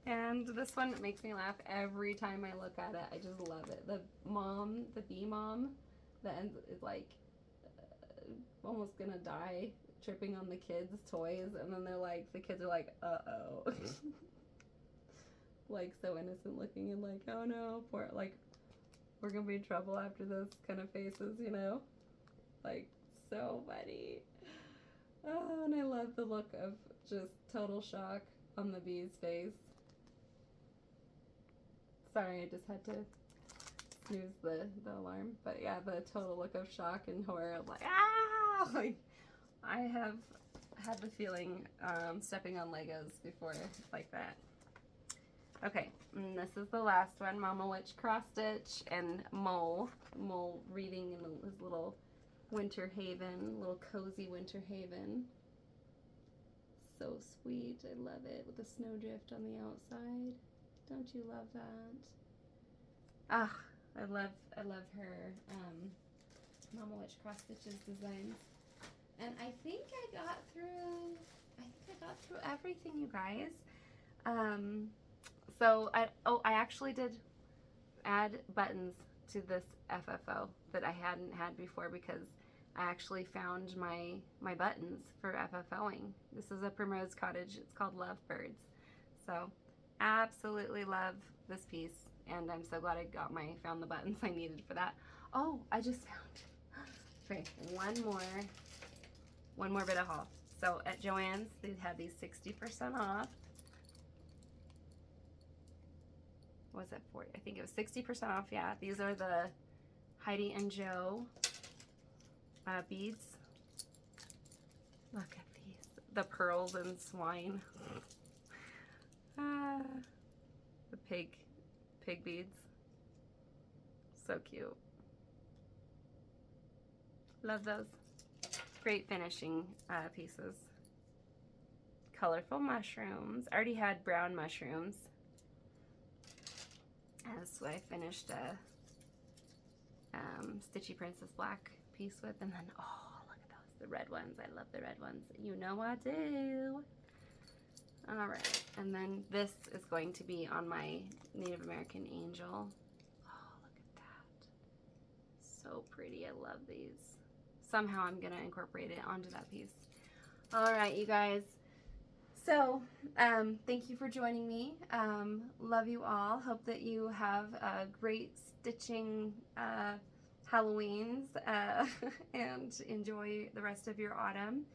Speaker 1: And this one makes me laugh every time I look at it. I just love it. The mom, the bee mom, that is like almost gonna die tripping on the kids' toys, and then they're like, the kids are like, uh-oh. Like so innocent looking and like, oh no, poor, like, we're gonna be in trouble after this kind of faces, you know? Like, so funny. Oh, and I love the look of just total shock on the bee's face. Sorry, I just had to snooze the alarm. But yeah, the total look of shock and horror of like, ah! Like, I have had the feeling stepping on Legos before like that. Okay, and this is the last one. Mama Witch cross stitch and Mole reading in his little winter haven, little cozy winter haven. So sweet. I love it with the snowdrift on the outside. Don't you love that? Ah, I love her Mama Witch cross stitches designs. And I think I got through everything, you guys. So I actually did add buttons to this FFO that I hadn't had before because I actually found my buttons for FFOing. This is a Primrose Cottage. It's called Lovebirds. So absolutely love this piece, and I'm so glad I found the buttons I needed for that. Oh, I just found, okay, one more bit of haul. So at Joann's, they had these 60% off. What was it, 40? I think it was 60% off, yeah. These are the Heidi and Joe beads. Look at these. The pearls and swine. The pig beads. So cute. Love those. Great finishing pieces. Colorful mushrooms. I already had brown mushrooms. That's what I finished a Stitchy Princess Black piece with. And then, oh, look at those. The red ones. I love the red ones. You know I do. Alright. And then this is going to be on my Native American Angel. Oh, look at that. So pretty. I love these. Somehow I'm going to incorporate it onto that piece. Alright, you guys. So, thank you for joining me. Love you all. Hope that you have a great stitching Halloweens and enjoy the rest of your autumn.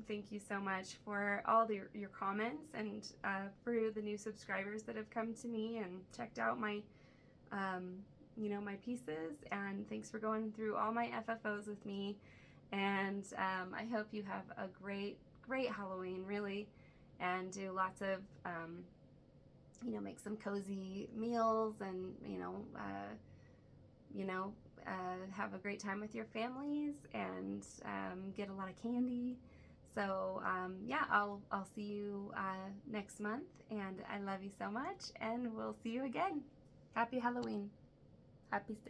Speaker 1: Thank you so much for all your comments and for the new subscribers that have come to me and checked out my my pieces, and thanks for going through all my FFOs with me. And I hope you have a great Halloween, really, and do lots of make some cozy meals, and have a great time with your families, and get a lot of candy. So yeah, I'll see you next month, and I love you so much, and we'll see you again. Happy Halloween. Happy stitching.